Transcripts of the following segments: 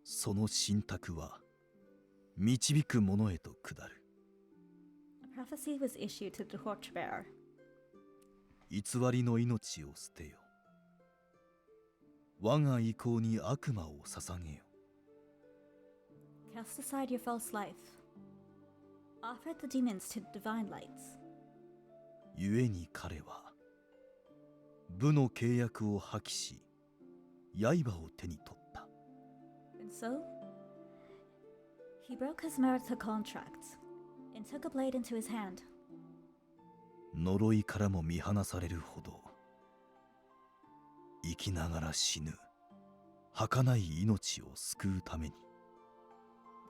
その信託は導く者へと下る。 A prophecy was issued to the torchbearer. 偽りの命を捨てよ。我が意向に悪魔を捧げよ。 Cast aside your false life. Offer the demons to divine lights. 故に彼は武の契約を破棄し、刃を手に取った。 And so, he broke his marital contract and took a blade into his hand. 呪いからも見放されるほど生きながら死ぬ儚い命を救うために。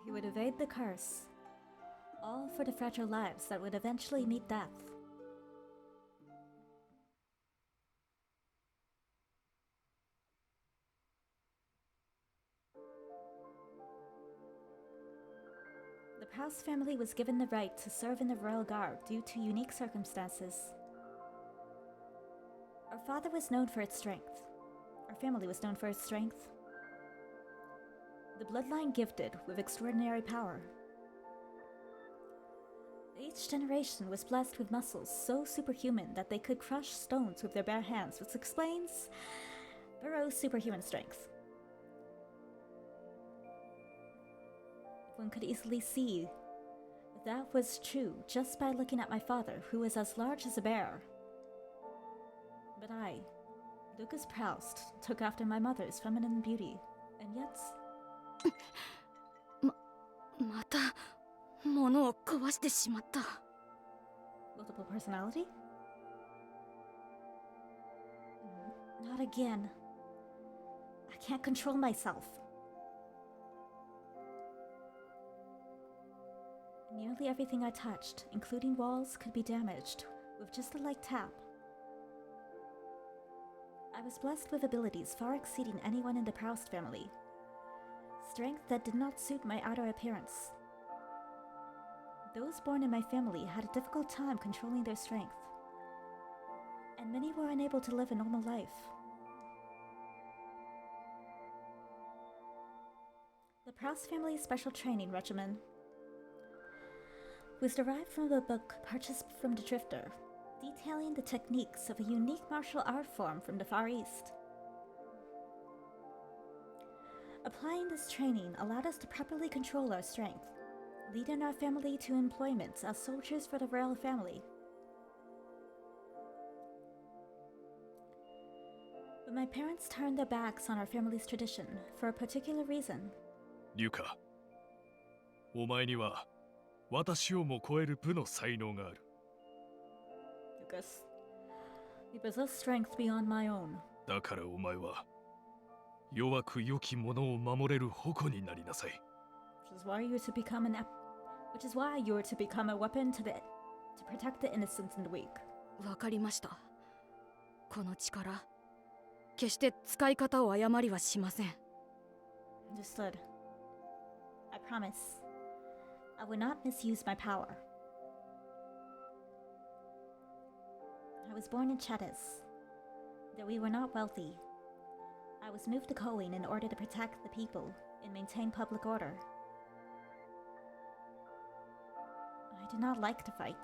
He would evade the curse, all for the fragile lives that would eventually meet death. The Proust family was given the right to serve in the royal guard due to unique circumstances. Our father was known for its strength. Our family was known for its strength. The bloodline gifted with extraordinary power. Each generation was blessed with muscles so superhuman that they could crush stones with their bare hands, which explains Burrow's superhuman strength. One could easily see that was true just by looking at my father, who was as large as a bear. But I, Lucas Proust, took after my mother's feminine beauty, and yet... また物を壊してしまった。 Multiple personality? Not again. I can't control myself. Nearly everything I touched, including walls, could be damaged with just a light tap. I was blessed with abilities far exceeding anyone in the Proust family. Strength that did not suit my outer appearance. Those born in my family had a difficult time controlling their strength, and many were unable to live a normal life. The Proust family's special training regimen was derived from the book purchased from the Drifter, detailing the techniques of a unique martial art form from the Far East. Applying this training allowed us to properly control our strength, leading our family to employment as soldiers for the royal family. But my parents turned their backs on our family's tradition for a particular reason. リュカ、お前には私をも超える武の才能がある。Lucas, you possess strength beyond my own. だからお前は弱く良き者を守れる矛になりなさい。Which is why you are to become a weapon to protect the innocent and the weak. わかりました。この力、決して使い方を誤りはしません。Understood. I promise. I will not misuse my power. I was born in Chetas. Though we were not wealthy, I was moved to Coing in order to protect the people and maintain public order. I did not like to fight.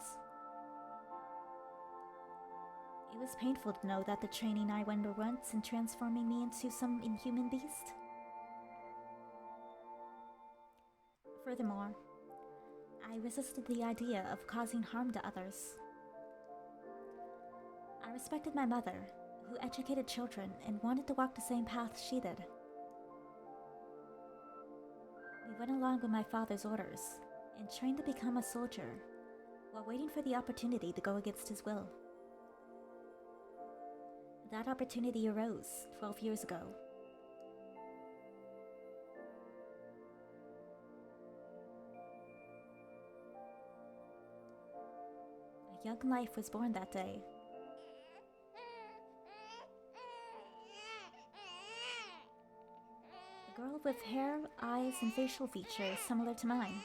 It was painful to know that the training I underwent in transforming me into some inhuman beast. Furthermore, I resisted the idea of causing harm to others. I respected my mother, who educated children and wanted to walk the same path she did. We went along with my father's orders and trained to become a soldier while waiting for the opportunity to go against his will. That opportunity arose 12 years ago. A young life was born that day. A girl with hair, eyes, and facial features similar to mine.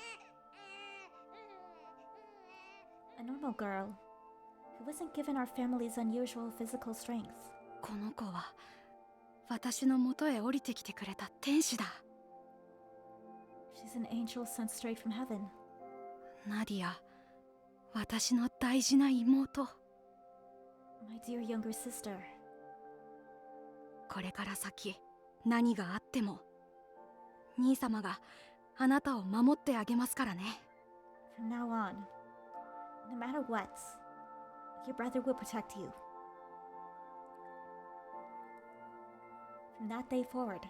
A normal girl who wasn't given our family's unusual physical strength. この子は私の元へ降りてきてくれた天使だ。She's an angel sent straight from heaven. ナディア、私の大事な妹。My dear younger sister. これから先、何があっても、兄様があなたを守ってあげますからね。From now on, no matter what, your brother will protect you. From that day forward,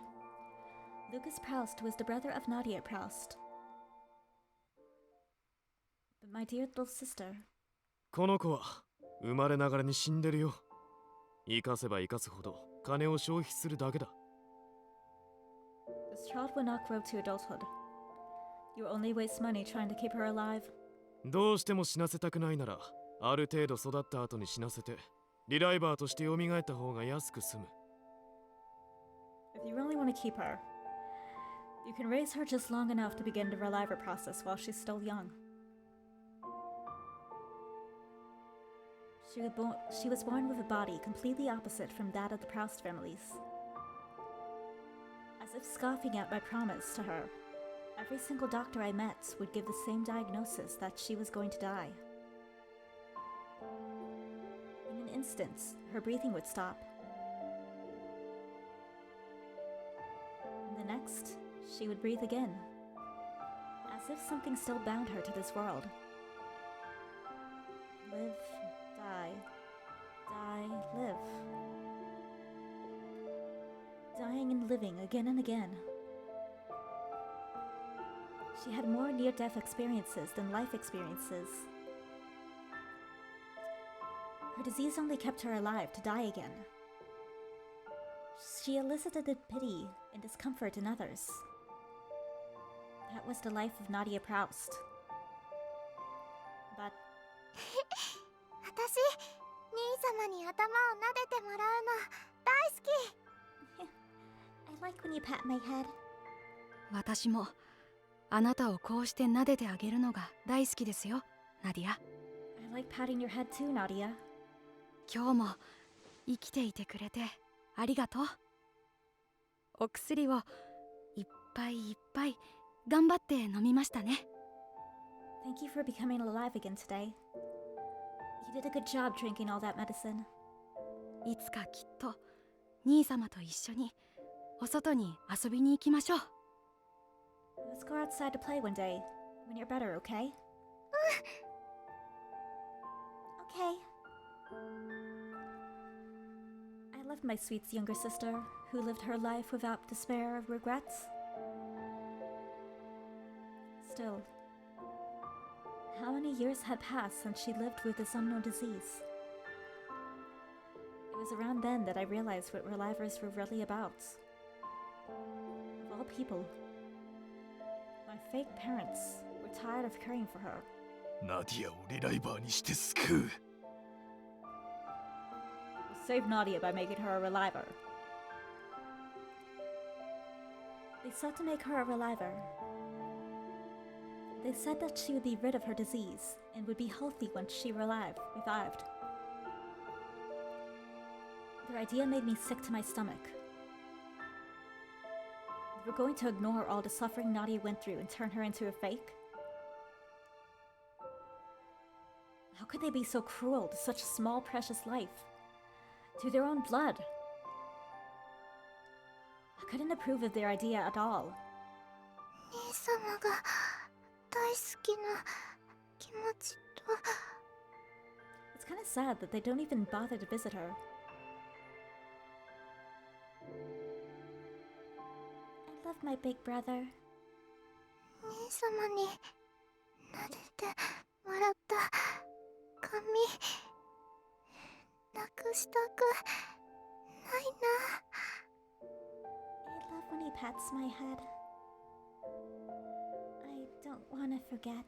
Lucas Proust was the brother of Nadia Proust. But my dear little sister, この子は生まれながらに死んでるよ。生かせば生かすほど金を消費するだけだ。this child will not grow to adulthood. You only waste money trying to keep her alive. どうしても死なせたくないなら、ある程度育った後に死なせて、リライバーとして蘇った方が安く済む。If you really want to keep her, you can raise her just long enough to begin the reliver process while she's still young. She was born with a body completely opposite from that of the Proust families. As if scoffing at my promise to her, every single doctor I met would give the same diagnosis that she was going to die. In an instant, her breathing would stop. In the next, she would breathe again, as if something still bound her to this world. Live, die, die, live. Dying and living again and again. She had more near-death experiences than life experiences. Her disease only kept her alive to die again. She elicited pity and discomfort in others. That was the life of Nadia Proust. But 私、兄様に頭を撫でてもらうの大好き。I like when you pat my head. 私もあなたをこうして撫でてあげるのが大好きですよ、ナディア。I like patting your head too, Nadia. 今日も生きていてくれてありがとう。お薬をいっぱいいっぱい頑張って飲みましたね。Thank you for becoming alive again today. You did a good job drinking all that medicine. いつかきっと兄様と一緒にお外に遊びに行きましょう。Let's go outside to play one day, when you're better, okay? Okay. I loved my sweet younger sister, who lived her life without despair or regrets. Still, how many years had passed since she lived with this unknown disease? It was around then that I realized what relivers were really about. Of all people, my fake parents were tired of caring for her. ナディアをリライバーにして救う。We saved Nadia by making her a reliver. They sought to make her a reliver. They said that she would be rid of her disease and would be healthy once she revived. Their idea made me sick to my stomach. They were going to ignore all the suffering Nadia went through and turn her into a fake? How could they be so cruel to such a small, precious life? To their own blood? I couldn't approve of their idea at all. 兄様が大好きな気持ちと。It's kind of sad that they don't even bother to visit her. I love my big brother. 兄様に撫でてもらった髪なくしたくないな。I love when he pats my head. I don't want to forget.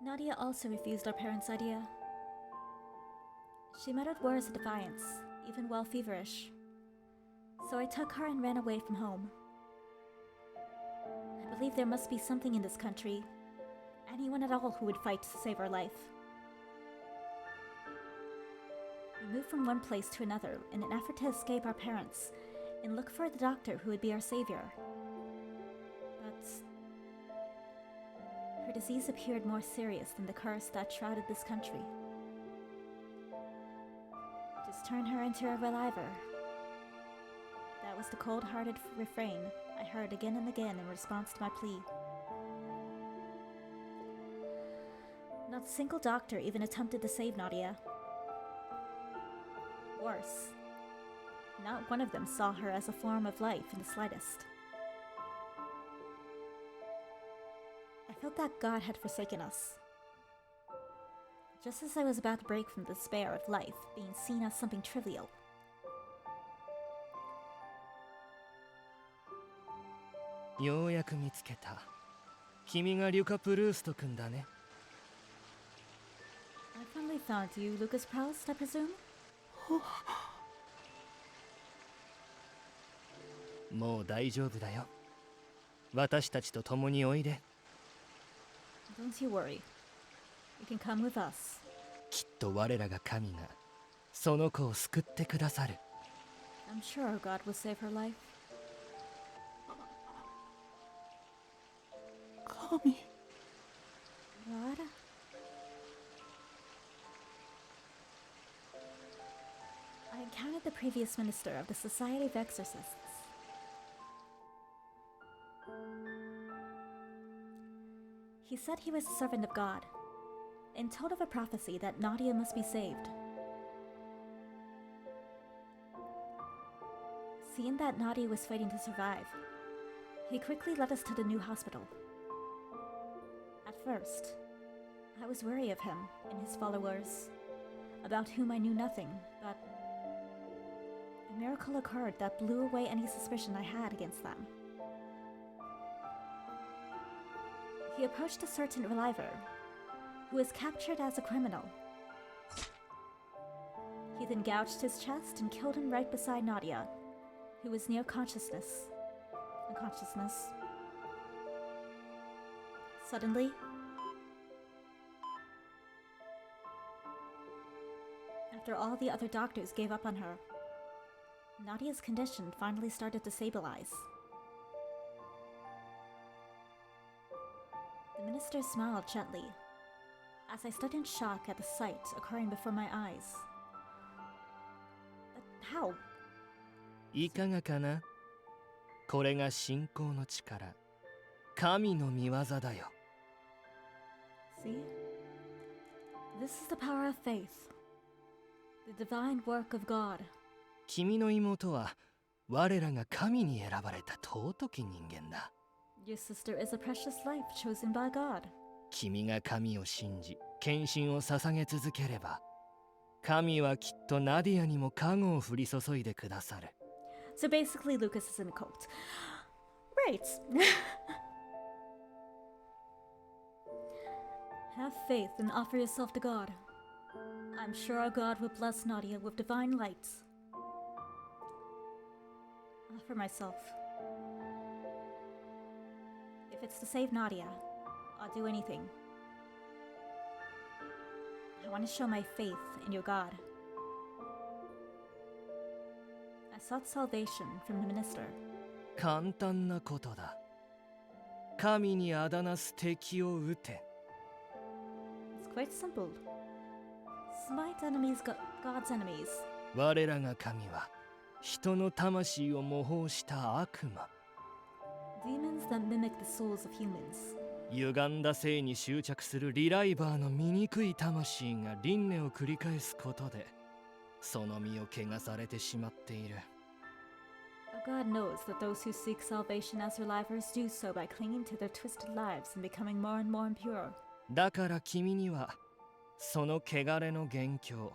Nadia also refused our parents' idea. She muttered words of defiance, even while feverish. So I took her and ran away from home. I believe there must be something in this country, anyone at all who would fight to save her life. We moved from one place to another in an effort to escape our parents and look for the doctor who would be our savior. But her disease appeared more serious than the curse that shrouded this country. Just turn her into a reliver. That was the cold-hearted refrain I heard again and again in response to my plea. Not a single doctor even attempted to save Nadia. Worse, not one of them saw her as a form of life in the slightest. I felt that God had forsaken us. Just as I was about to break from the despair of life being seen as something trivial.ようやく見つけた。君がリュカ・プルースト君だね。I finally found you, Lucas Proust, I presume? もう大丈夫だよ。私たちと共においで。Don't you worry. You can come with us. きっと我らが神がその子を救ってくださる。I'm sure God will save her life. 神。What? I encountered the previous minister of the Society of Exorcists. He said he was a servant of God, and told of a prophecy that Nadia must be saved. Seeing that Nadia was fighting to survive, he quickly led us to the new hospital. At first, I was wary of him and his followers, about whom I knew nothing, but a miracle occurred that blew away any suspicion I had against them. He approached a certain reliver, who was captured as a criminal. He then gouged his chest and killed him right beside Nadia, who was near unconsciousness. Suddenly, after all the other doctors gave up on her, Nadia's condition finally started to stabilize. The minister smiled gently, as I stood in shock at the sight occurring before my eyes. But how? いかがかな。これが信仰の力、神の御業だよ。See? This is the power of faith, the divine work of God. 君の妹は我らが神に選ばれた尊き人間だ。Your sister is a precious life chosen by God. 君が神を信じ、献身を捧げ続ければ、神はきっとナディアにも加護を降り注いでくださる。So basically, Lucas is in a cult. Right. Have faith and offer yourself to God. I'm sure our God will bless Nadia with divine light. Offer myself. If it's to save Nadia, I'll do anything. I want to show my faith in your God. I sought salvation from the minister. 簡単なことだ。神にあだなす敵を撃て。It's quite simple. Smite enemies, God's enemies. 我らが神は人の魂を模倣した悪魔。Demons that mimic the souls of humans. 歪んだ性に執着するリライバーの醜い魂が輪廻を繰り返すことでその身を汚されてしまっている。Our God knows that those who seek salvation as relievers do so by clinging to their twisted lives and becoming more and more impure. だから君にはその汚れの元凶、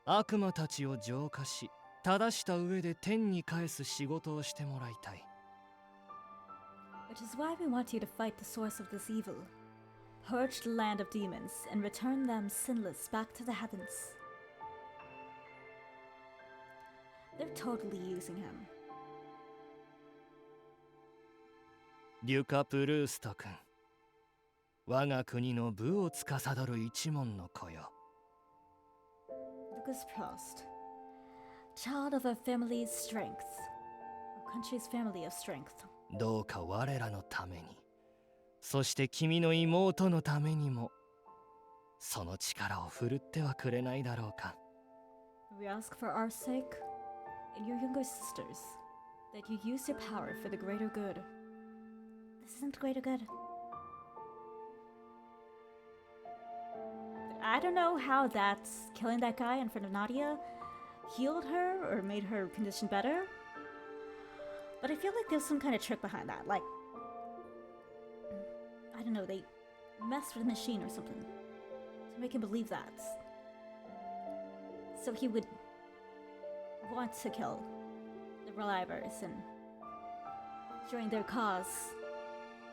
悪魔たちを浄化し正した上で天に返す仕事をしてもらいたい。Which is why we want you to fight the source of this evil, purge the land of demons, and return them sinless back to the heavens. They're totally using him. リュカ・プルースト君、我が国の武を司る一門の子よ。Lucas Prost, child of our family's strength, our country's family of strength. どうか我らのために、そして君の妹のためにも、その力を振るってはくれないだろうか。We ask for our sake and your younger sisters that you use your power for the greater good. This isn't greater good. I don't know how that's killing that guy in front of Nadia healed her or made her condition better. But I feel like there's some kind of trick behind that. Like, I don't know, they messed with the machine or something to make him believe that. So he would want to kill the Relivers and join their cause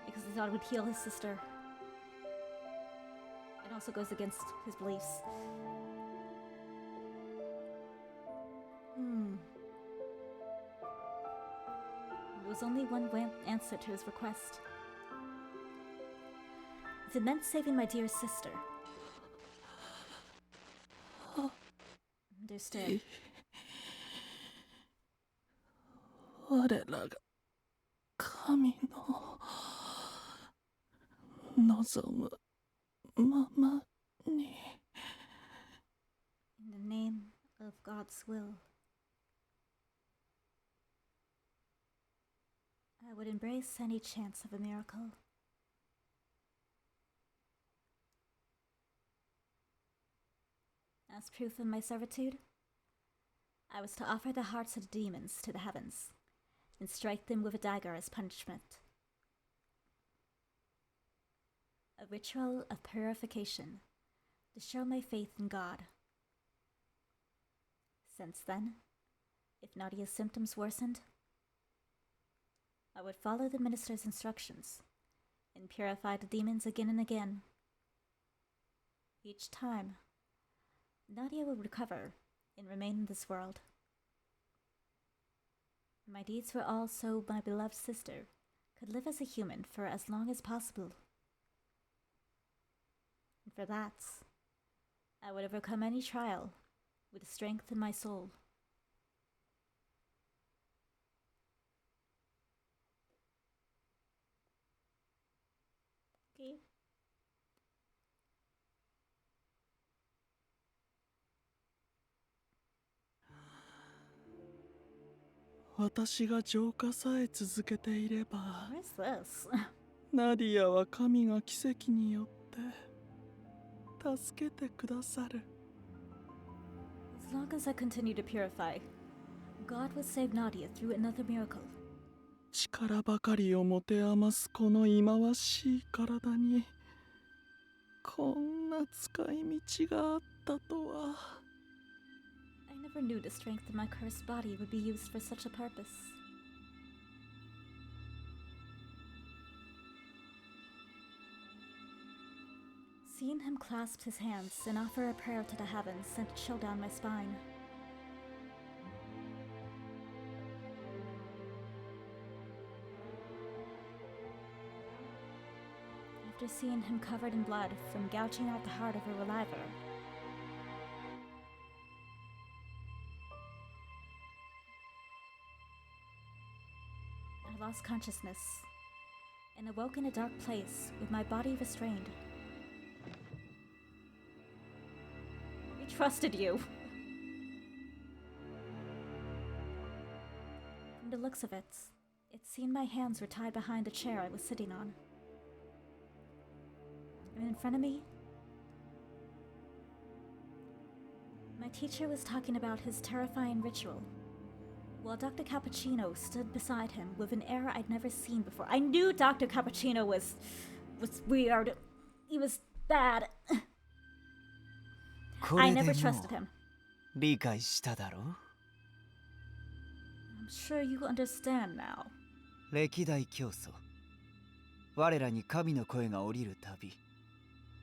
because he thought it would heal his sister. It also goes against his beliefs. There was only one answer to his request. If it meant saving my dear sister. Understood. 我らが神の望むままに。In the name of God's will, I would embrace any chance of a miracle. As proof of my servitude, I was to offer the hearts of the demons to the heavens and strike them with a dagger as punishment. A ritual of purification to show my faith in God. Since then, if Nadia's symptoms worsened, I would follow the minister's instructions and purify the demons again and again. Each time, Nadia would recover and remain in this world. My deeds were all so my beloved sister could live as a human for as long as possible. And for that, I would overcome any trial with strength in my soul. Okay. 私が浄化さえ続けていれば、 What is this? ナディアは神が奇跡によって助けてくださる。 As long as I continue to purify, God will save Nadia through another miracle. 力ばかりを持て余すこの忌まわしい体に、こんな使い道があったとは。 I never knew the strength of my cursed body would be used for such a purpose. Seeing him clasp his hands and offer a prayer to the heavens sent a chill down my spine. After seeing him covered in blood from gouging out the heart of a Reliver, I lost consciousness and awoke in a dark place with my body restrained. We trusted you. From the looks of it, it seemed my hands were tied behind the chair I was sitting on. And in front of me, my teacher was talking about his terrifying ritual, while Dr. Cappuccino stood beside him with an air I'd never seen before. I knew Dr. Cappuccino was weird. He was bad. I never trusted him. 理解しただろう? I'm sure you understand now. 歴代教祖、我らに神の声が降りるたび、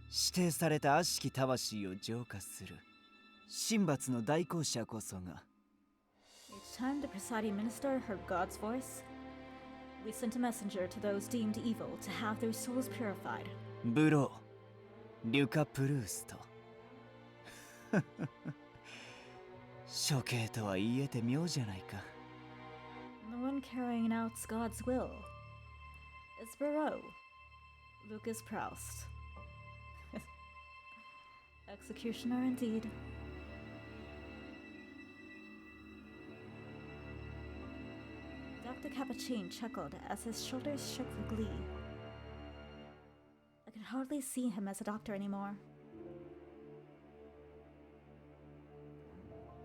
指定された悪しき魂を浄化する神罰の代行者こそが、 Each time the presiding minister heard God's voice, we sent a messenger to those deemed evil to have their souls purified. ブロー、リュカ・プルースト。処刑とは言えて妙じゃないか。 The one carrying out God's will is Virche Lucas Proust. Executioner indeed. Dr. Capuchin chuckled as his shoulders shook with glee. I could hardly see him as a doctor anymore.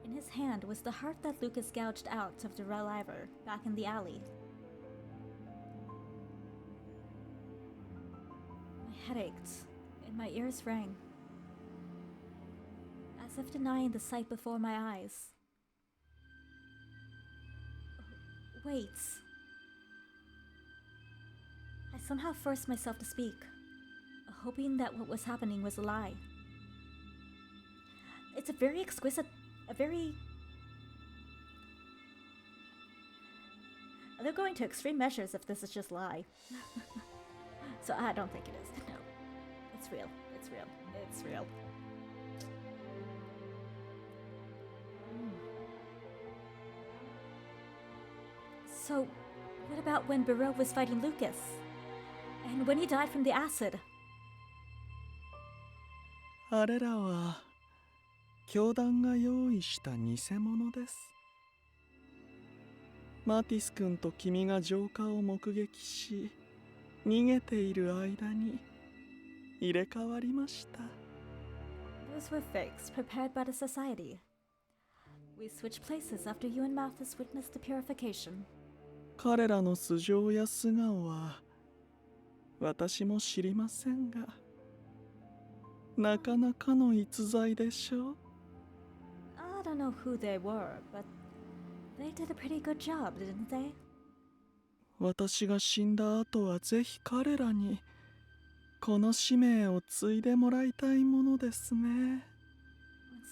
In his hand was the heart that Lucas gouged out of the reliver back in the alley. My head ached, and my ears rang, as if denying the sight before my eyes. Wait. I somehow forced myself to speak, hoping that what was happening was a lie. It's a very exquisite, They're going to extreme measures if this is just lie. So I don't think it is. No. It's real. It's real. It's real. So, what about when Virche was fighting Lucas? And when he died from the acid? あれらは教団が用意した偽物です。マティス君と君が浄化を目撃し、逃げている間に入れ替わりました。Those were fakes prepared by the society. We switched places after you and Malthus witnessed the purification. 彼らの素性や素顔は私も知りませんが、なかなかの逸材でしょう。I don't know who they were, but they did a pretty good job, didn't they? 私が死んだ後はぜひ彼らにこの使命を継いでもらいたいものですね。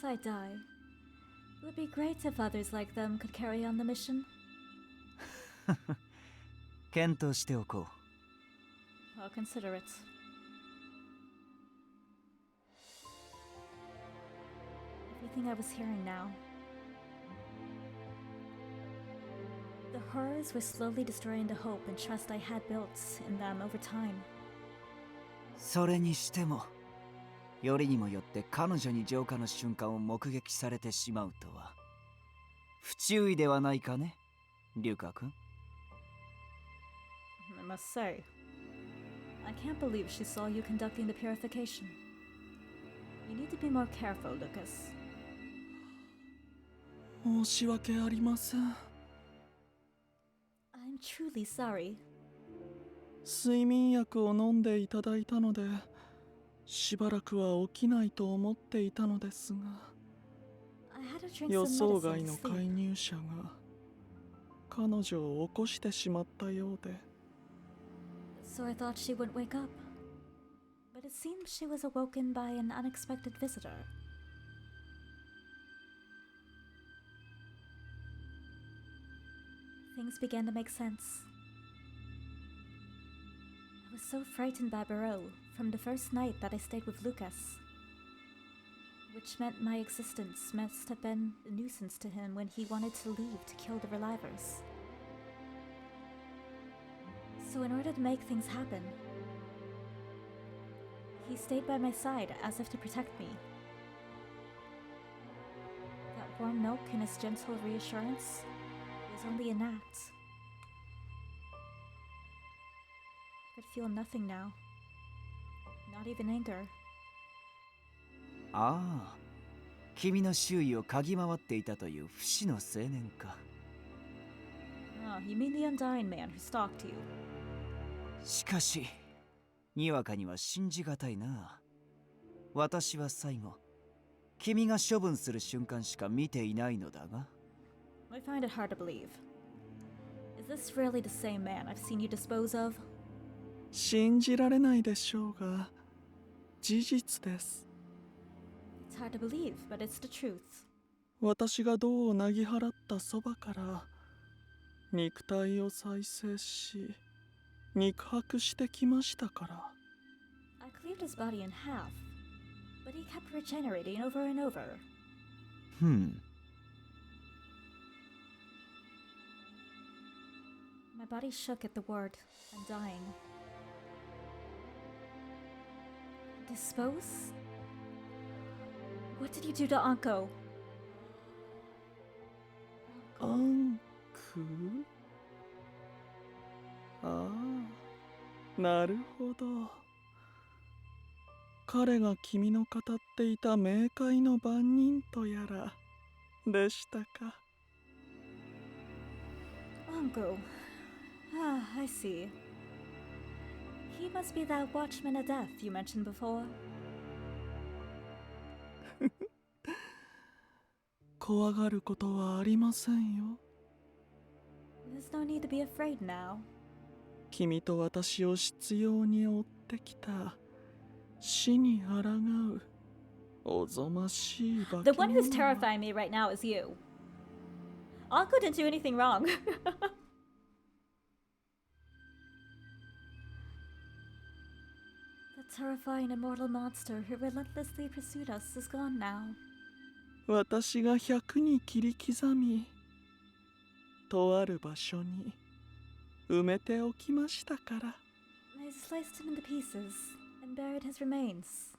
Once I die, it would be great if others like them could carry on the mission. 検討しておこう。 I'll consider it. Everything I was hearing now. The horrors were slowly destroying the hope and trust I had built in them over time. それにしても、よりにもよって彼女に浄化の瞬間を目撃されてしまうとは不注意ではないかね、リュカ君。I must say, I can't believe she saw you conducting the purification. You need to be more careful, Lucas. 申し訳ありません。I'm truly sorry. 睡眠薬を飲んでいただいたので、しばらくは起きないと思っていたのですが、 I had to drink 予 some 想 medicine 外 to の sleep. 介入者が彼女を起こしてしまったようで。 So I thought she wouldn't wake up. But it seemed she was awoken by an unexpected visitor. Things began to make sense. I was so frightened by Virche from the first night that I stayed with Lucas, which meant my existence must have been a nuisance to him when he wanted to leave to kill the Relivers. So in order to make things happen, he stayed by my side as if to protect me. That warm milk and his gentle reassurance was only an act. I could feel nothing now. Not even anger. ああ、君の周囲を嗅ぎ回っていたという不死の青年か。 Ah, you mean the undying man who stalked you? しかし、にわかには信じがたいな。私は最後、君が処分する瞬間しか見ていないのだが。 I find it hard to believe. Is this really the same man I've seen you dispose of? 信じられないでしょうが、事実です。 It's hard to believe, but it's the truth. 私が銅をなぎ払ったそばから肉体を再生し肉薄してきましたから。 I cleaved his body in half, but he kept regenerating over and over. My body shook at the word, I'm dying. Dispose? What did you do to Anko? アンク？ああ、なるほど。彼が君の語っていた冥界の番人とやらでしたか。Anko. Ah, I see. He must be that watchman of death you mentioned before. 怖がることはありませんよ。There's no need to be afraid now. 君と私を執拗に追ってきた死に抗うおぞましい化け物。 The one who's terrifying me right now is you. Anko didn't do anything wrong. The terrifying immortal monster who relentlessly pursued us is gone now. 私が100に切り刻みとある場所に埋めておきましたから。 I sliced him into pieces and buried his remains.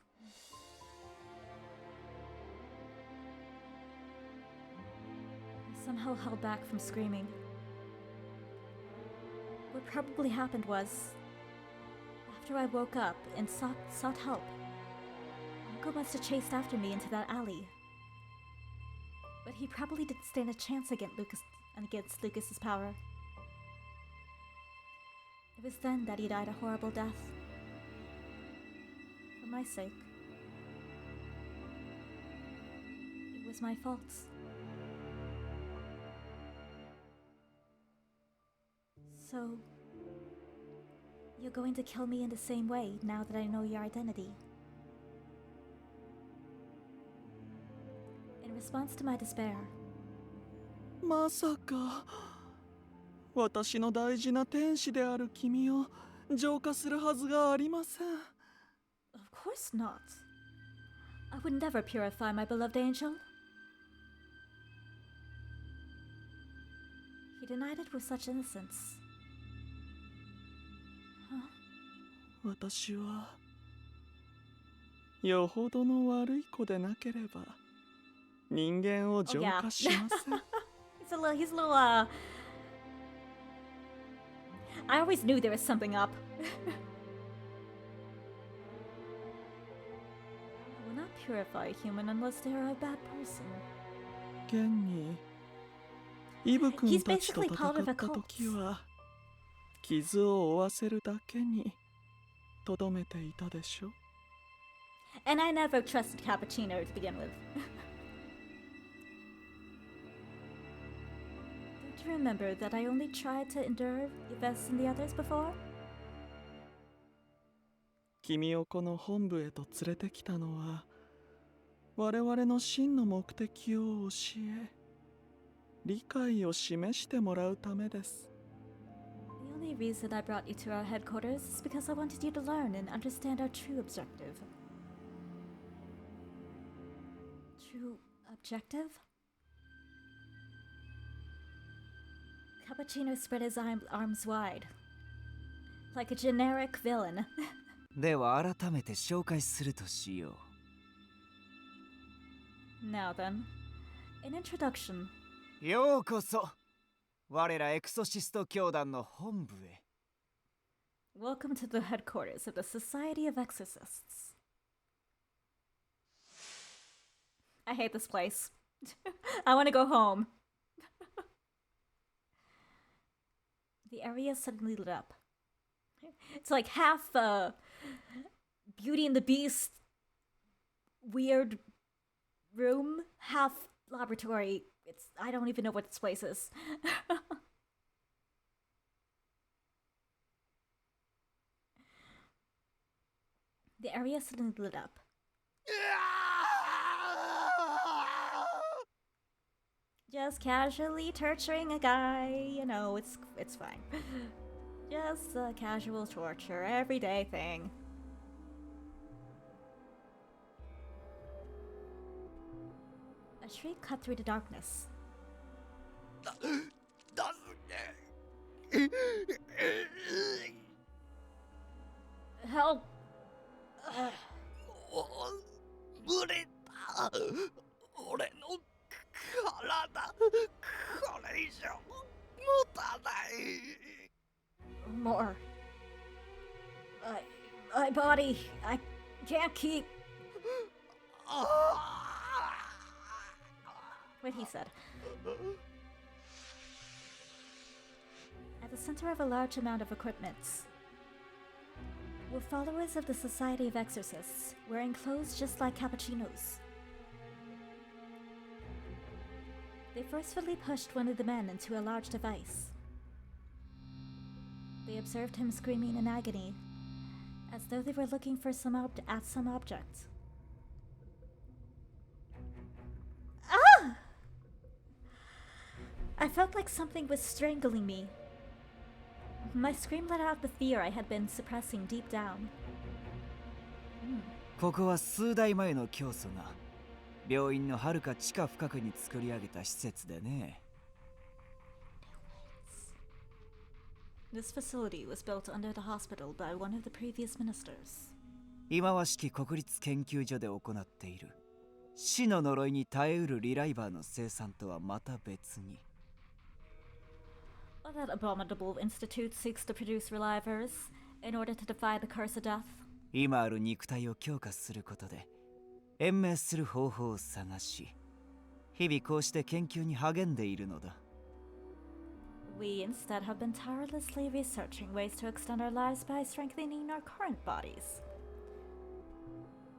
I somehow held back from screaming. What probably happened was, after I woke up and sought help, Anko must have chased after me into that alley. But he probably didn't stand a chance against Lucas's power. It was then that he died a horrible death. For my sake. It was my fault. So, you're going to kill me in the same way now that I know your identity. In response to my despair, まさか私の大事な天使である君を浄化するはずがありません。 of course not. I would never purify my beloved angel. He denied it with such innocence. 私はよほどの悪い子でなければ人間を浄化しません。 He's a little, I always knew there was something up. I will not purify a human unless they are a bad person. 現にイブ君たちと戦った時は傷を負わせるだけにとどめていたでしょ。 And I never trusted Cappuccino to begin with. Don't you remember that I only tried to endure Yves and the others before? 君をこの本部へと連れてきたのは我々の真の目的を教え理解を示してもらうためです。 The only reason I brought you to our headquarters is because I wanted you to learn and understand our true objective. True objective? Cappuccino spread his arms wide, like a generic villain. では改めて紹介するとしよう。 Now then, an introduction. ようこそ我らエクソシスト教団の本部へ。 Welcome to the headquarters of the Society of Exorcists. I hate this place. I want to go home. The area suddenly lit up. It's like half Beauty and the Beast weird room, half laboratory. I don't even know what this place is. The area suddenly lit up. Just casually torturing a guy, you know, it's fine. Just a casual torture, everyday thing. A shriek cut through the darkness. Help! ぶれた。俺の体、これ以上持たない。 More. My body. I can't keep. What he said. At the center of a large amount of equipment were followers of the Society of Exorcists, wearing clothes just like cappuccinos. They forcefully pushed one of the men into a large device. They observed him screaming in agony, as though they were looking for some object. Ah! I felt like something was strangling me. My scream let out the fear I had been suppressing deep down. ここは数代前の教祖が病院のはるか地下深くに作り上げた施設でね。This facility was built under the hospital by one of the previous ministers. 忌まわしき国立研究所で行っている死の呪いに耐えうるリライバーの生産とはまた別に。That abominable institute seeks to produce relivers in order to defy the curse of death. 今ある肉体を強化することで延命する方法を探し、日々こうして研究に励んでいるのだ。We instead have been tirelessly researching ways to extend our lives by strengthening our current bodies.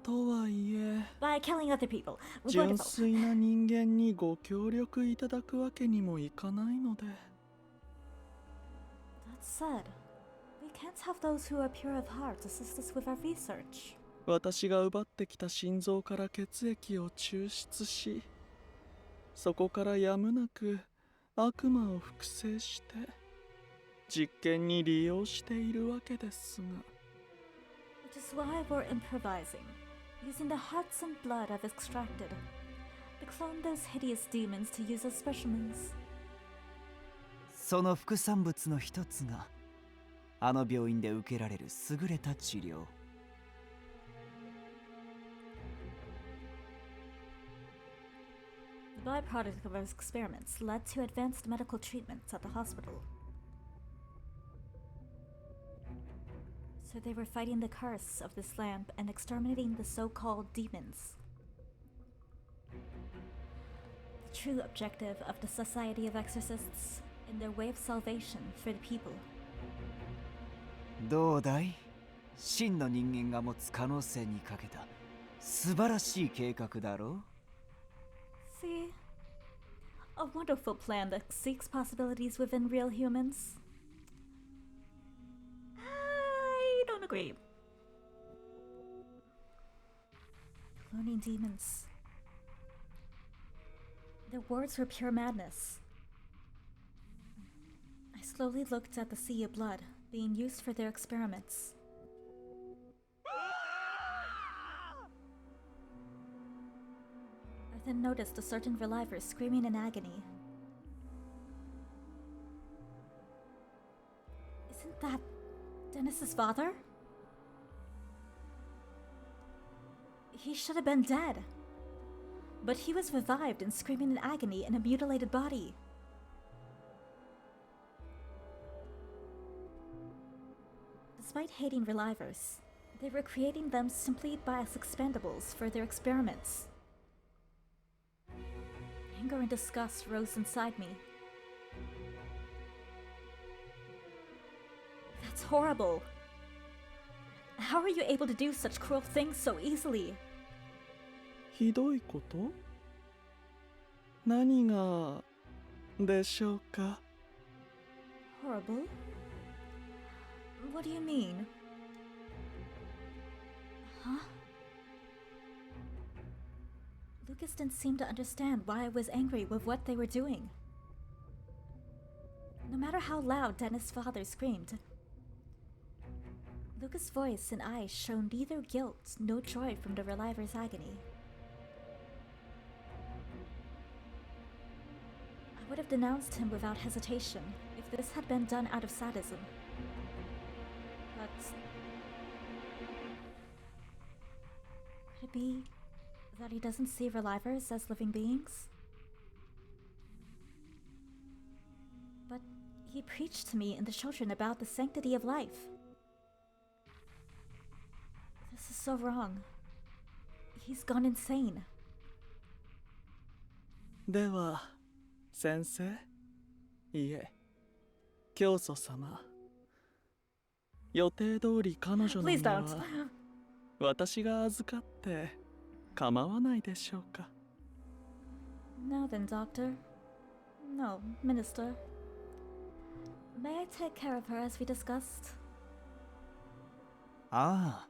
とはいえ、 By killing other people. 純 Wonderful. 粋な人間にご協力いただくわけにもいかないので。That said, we can't have those who are pure of heart assist us with our research. 私が奪ってきた心臓から血液を抽出し、そこからやむなく悪魔を複製して実験に利用しているわけですが。 Which is why we're improvising, using the hearts and blood I've extracted to clone those hideous demons to use as specimens. その副産物の一つがあの病院で受けられる優れた治療。 The byproduct of our experiments led to advanced medical treatments at the hospital. So they were fighting the curse of this lamp and exterminating the so-called demons. The true objective of the Society of Exorcists in their way of salvation for the people. どうだい？真の人間が持つ可能性にかけた素晴らしい計画だろう？ See? A wonderful plan that seeks possibilities within real humans. I don't agree. Cloning demons. Their words were pure madness. I slowly looked at the sea of blood being used for their experiments. I then noticed a certain reliver screaming in agony. Isn't that Dennis's father? He should have been dead. But he was revived and screaming in agony in a mutilated body. Despite hating relivers, they were creating them simply as expendables for their experiments. Anger and disgust rose inside me. That's horrible. How are you able to do such cruel things so easily? ひどいこと？何がでしょうか？ Horrible? What do you mean? Huh? Lucas didn't seem to understand why I was angry with what they were doing. No matter how loud Dennis' father screamed, Lucas' voice and eyes showed neither guilt nor joy from the reliver's agony. I would have denounced him without hesitation if this had been done out of sadism. But could it be that he doesn't see relivers as living beings? But he preached to me and the children about the sanctity of life. This is so wrong. He's gone insane. では先生、いえ教祖様、予定通り彼女の Please 身 don't. は私が預かって構わないでしょうか。 Now then, Doctor. No, Minister. May I take care of her as we discussed? ああ、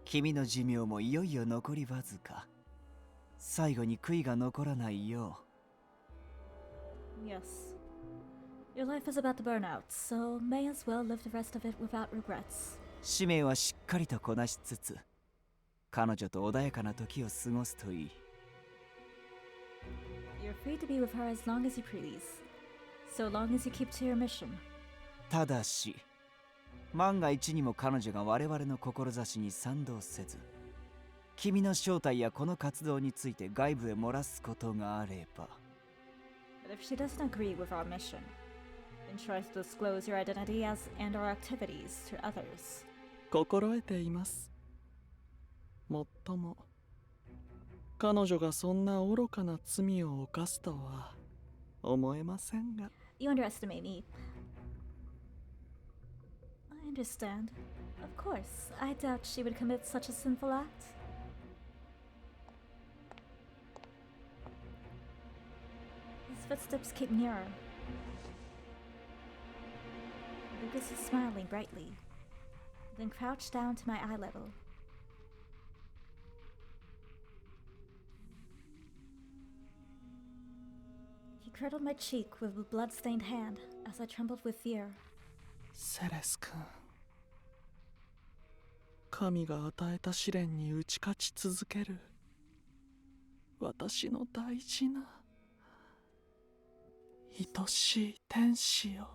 君の寿命もいよいよ残りわずか。最後に悔いが残らないよ Yes. Your life is about to burn out, so may as well live the rest of it without regrets. う。使命はしっかりとこなしつつ、彼女と穏やかな時を過ごすといい。You're free to be with her as long as you please, so long as you keep to your mission. ただし、万が一にも彼女が我々の志に賛同せず、君の正体やこの活動について外部へ漏らすことがあれば。 But if she doesn't agree with our mission, then tries to disclose your identity as and our activities to others. 心得ています。もっとも彼女がそんな愚かな罪を犯すとは思えませんが。 You underestimate me. I understand. Of course, I doubt she would commit such a sinful act. His footsteps keep nearer. Lucas is smiling brightly, then crouched down to my eye level. He cradled my cheek with a blood-stained hand as I trembled with fear. セレス君、神が与えた試練に打ち勝ち続ける私の大事な愛しい天使よ。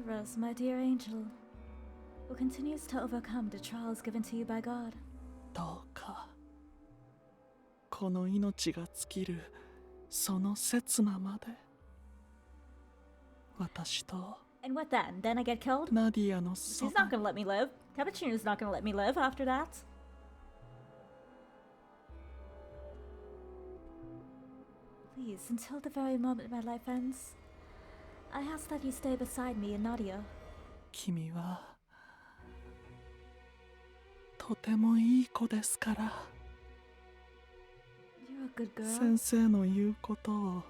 Ceres, my dear angel, who continues to overcome the trials given to you by God. どうかこの命が尽きるその刹那まで私と And what then? Then I get killed? ナディアのそ She's ば not gonna let me live. Cappuccino's not gonna let me live after that. Please, until the very moment my life ends, I ask that you stay beside me and Nadia. 君はとてもいい子ですから You're a good girl. 先生の言うことを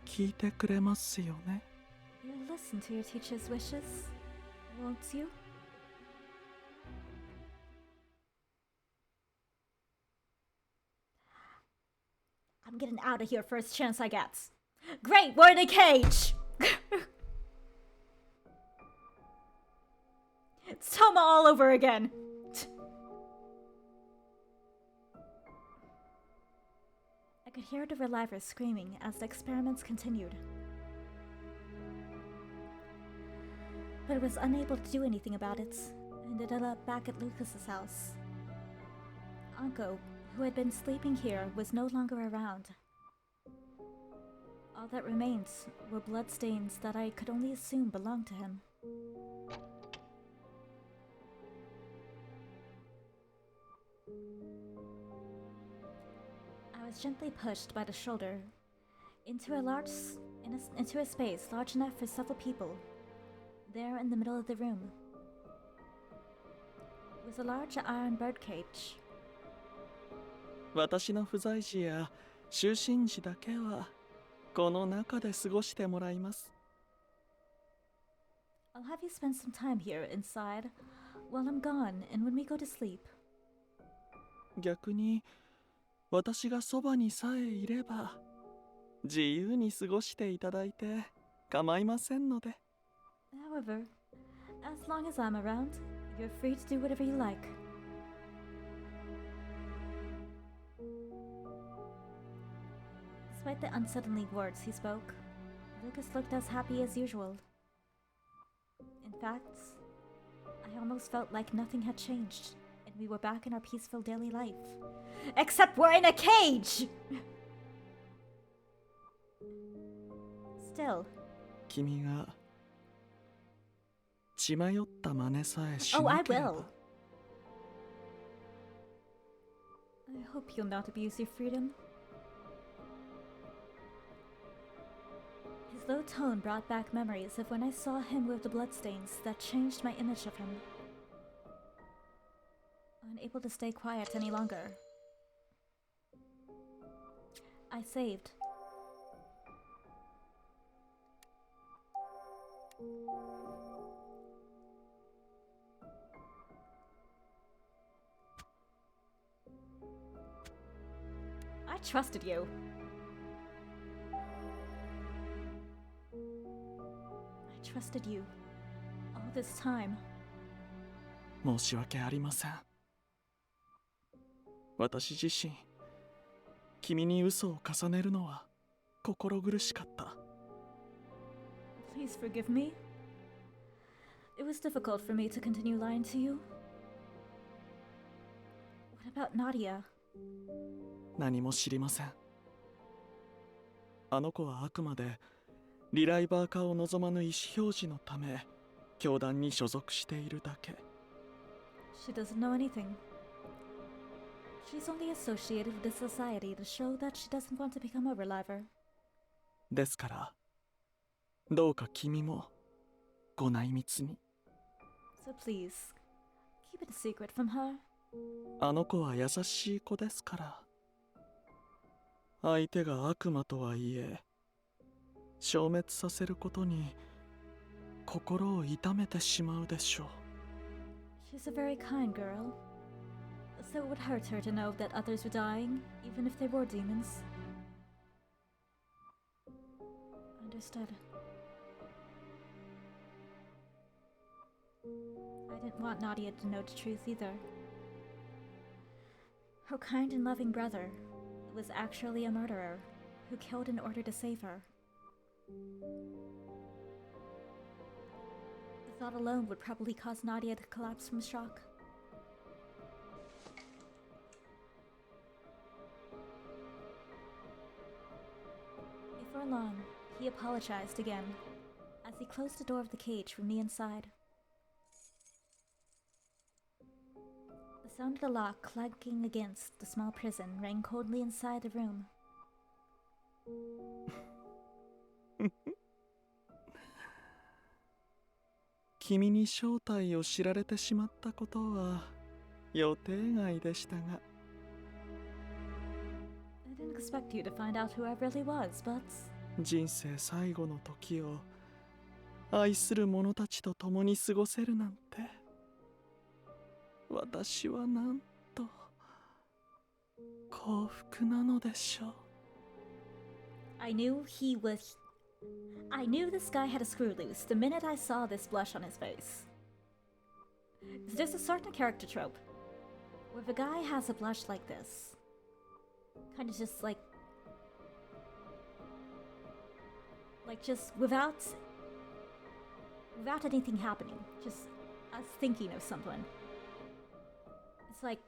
聞いてくれますよね。 You'll listen to your teacher's wishes, won't you? I'm getting out of here first chance I get. Great, we're in a cage! It's Toma all over again. I could hear the relivers screaming as the experiments continued. But I was unable to do anything about it, and ended up back at Lucas's house. Anko, who had been sleeping here, was no longer around. All that remained were bloodstains that I could only assume belonged to him. I was gently pushed by the shoulder into into a space large enough for several people. There in the middle of the room was a large iron birdcage. 私の不在時や就寝時だけはこの中で過ごしてもらいます。 I'll have you spend some time here inside while I'm gone and when we go to sleep. 逆に私がそばにさえいれば自由に過ごしていただいて構いませんので。 However, as long as I'm around, you're free to do whatever you like. Despite the unsettling words he spoke, Lucas looked as happy as usual. In fact, I almost felt like nothing had changed, and we were back in our peaceful daily life. Except we're in a cage! Still. 君が血迷った真似さえし Oh, な I ければ will. I hope you'll not abuse your freedom. His low tone brought back memories of when I saw him with the bloodstains that changed my image of him. Unable to stay quiet any longer, I saved. I trusted you. I trusted you all this time. 申し訳ありません。私自身君に嘘を重ねるのは心苦しかった。 Please forgive me. It was difficult for me to continue lying to you. What about Nadia? 何も知りません。あの子はあくまでリライバー化を望まぬ意思表示のため教団に所属しているだけ。 She doesn't know anything. She's only associated with the society to show that she doesn't want to become a reliver. ですからどうか君もご内密に。 So please, keep it a secret from her. あの子は優しい子ですから。相手が悪魔とはいえ消滅させることに心を痛めてしまうでしょう。 She's a very kind girl. So it would hurt her to know that others were dying, even if they were demons. Understood. I didn't want Nadia to know the truth either. Her kind and loving brother was actually a murderer who killed in order to save her. The thought alone would probably cause Nadia to collapse from shock. Before long, he apologized again as he closed the door of the cage with me inside. The sound of the lock clanking against the small prison rang coldly inside the room. 君に正体を知られてしまったことは予定外でしたが。 I didn't expect you to find out who I really was, but 人生最後の時を愛する者たちと共に過ごせるなんて私はなんと幸福なのでしょう。 I knew this guy had a screw loose the minute I saw this blush on his face. There's a certain character trope where if a guy has a blush like this, kind of just like just without anything happening, just us thinking of someone. It's like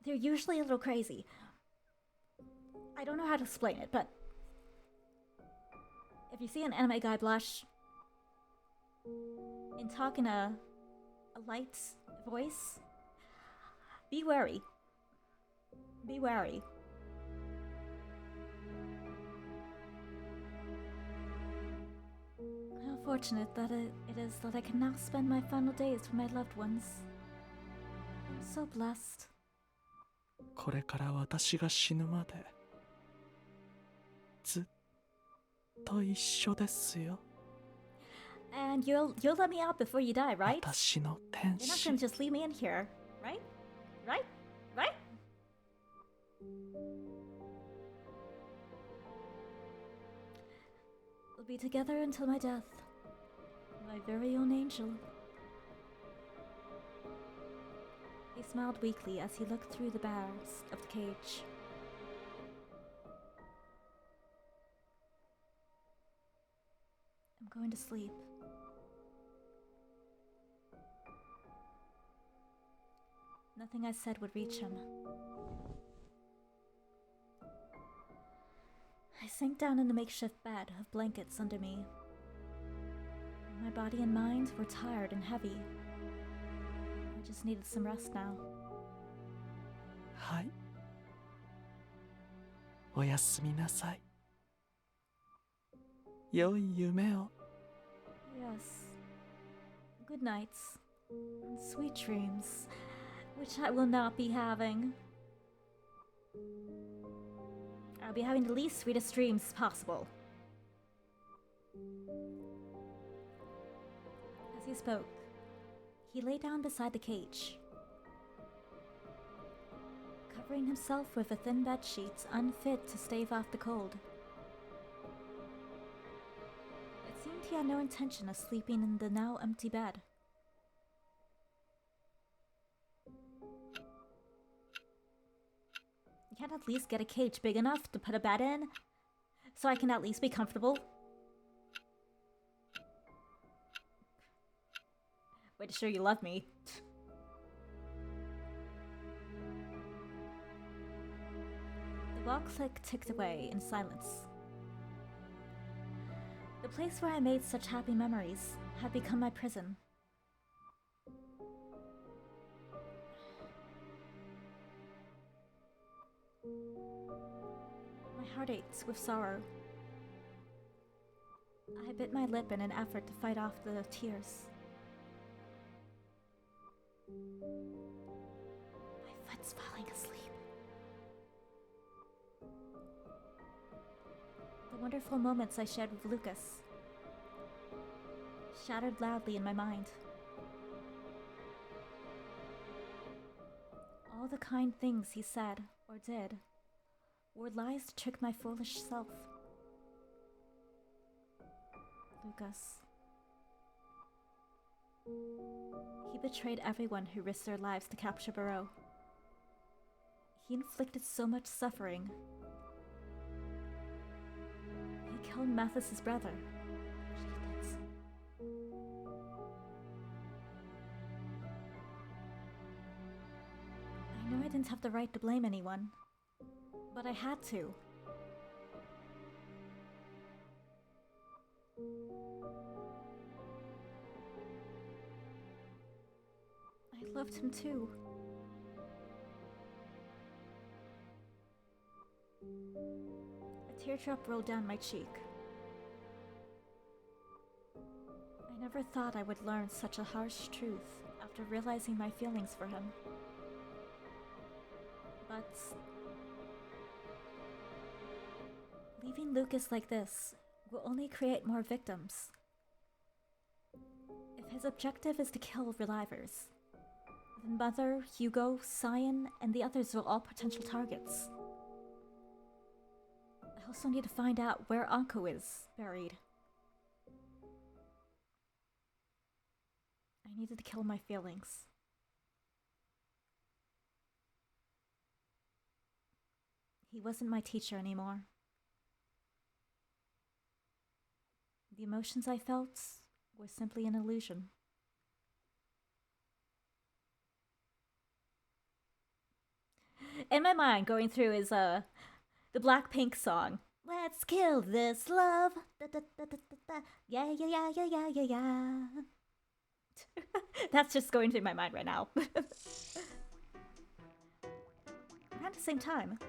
they're usually a little crazy. I don't know how to explain it, but if you see an anime guy blush and talk in a light voice, be wary. Be wary. How fortunate that it is that I can now spend my final days with my loved ones. I'm so blessed. これから私が死ぬまでずっと一緒ですよ。 And you'll let me out before you die, right? 私の天 You're not 使。 gonna just leave me in here, right? Right? Right? We'll be together until my death. My very own angel. He smiled weakly as he looked through the bars of the cage. going to sleep. Nothing I said would reach him. I sank down in the makeshift bed of blankets under me. My body and mind were tired and heavy. I just needed some rest now. はい。おやすみなさい。良い夢を。 Yes. Good nights. Sweet dreams, which I will not be having. I'll be having the least sweetest dreams possible. As he spoke, he lay down beside the cage, covering himself with a thin bed sheet unfit to stave off the cold. It seemed he had no intention of sleeping in the now empty bed. You can't at least get a cage big enough to put a bed in, so I can at least be comfortable? Way to show you love me. The wall click ticked away in silence. The place where I made such happy memories had become my prison. My heart ached with sorrow. I bit my lip in an effort to fight off the tears. My foot's falling asleep. The wonderful moments I shared with Lucas shattered loudly in my mind. All the kind things he said or did were lies to trick my foolish self. Lucas. He betrayed everyone who risked their lives to capture Barreau. He inflicted so much suffering. He killed Mathis's brother. I know I didn't have the right to blame anyone, but I had to. I loved him too. A teardrop rolled down my cheek. I never thought I would learn such a harsh truth after realizing my feelings for him. But leaving Lucas like this will only create more victims. If his objective is to kill Relivers, then Mother, Hugo, Cyan, and the others are all potential targets. I also need to find out where Anko is buried. I needed to kill my feelings. He wasn't my teacher anymore. The emotions I felt were simply an illusion. In my mind, going through is the Blackpink song. Let's kill this love. Da, da, da, da, da, da. Yeah, yeah, yeah, yeah, yeah, yeah, yeah. That's just going through my mind right now. At the same time,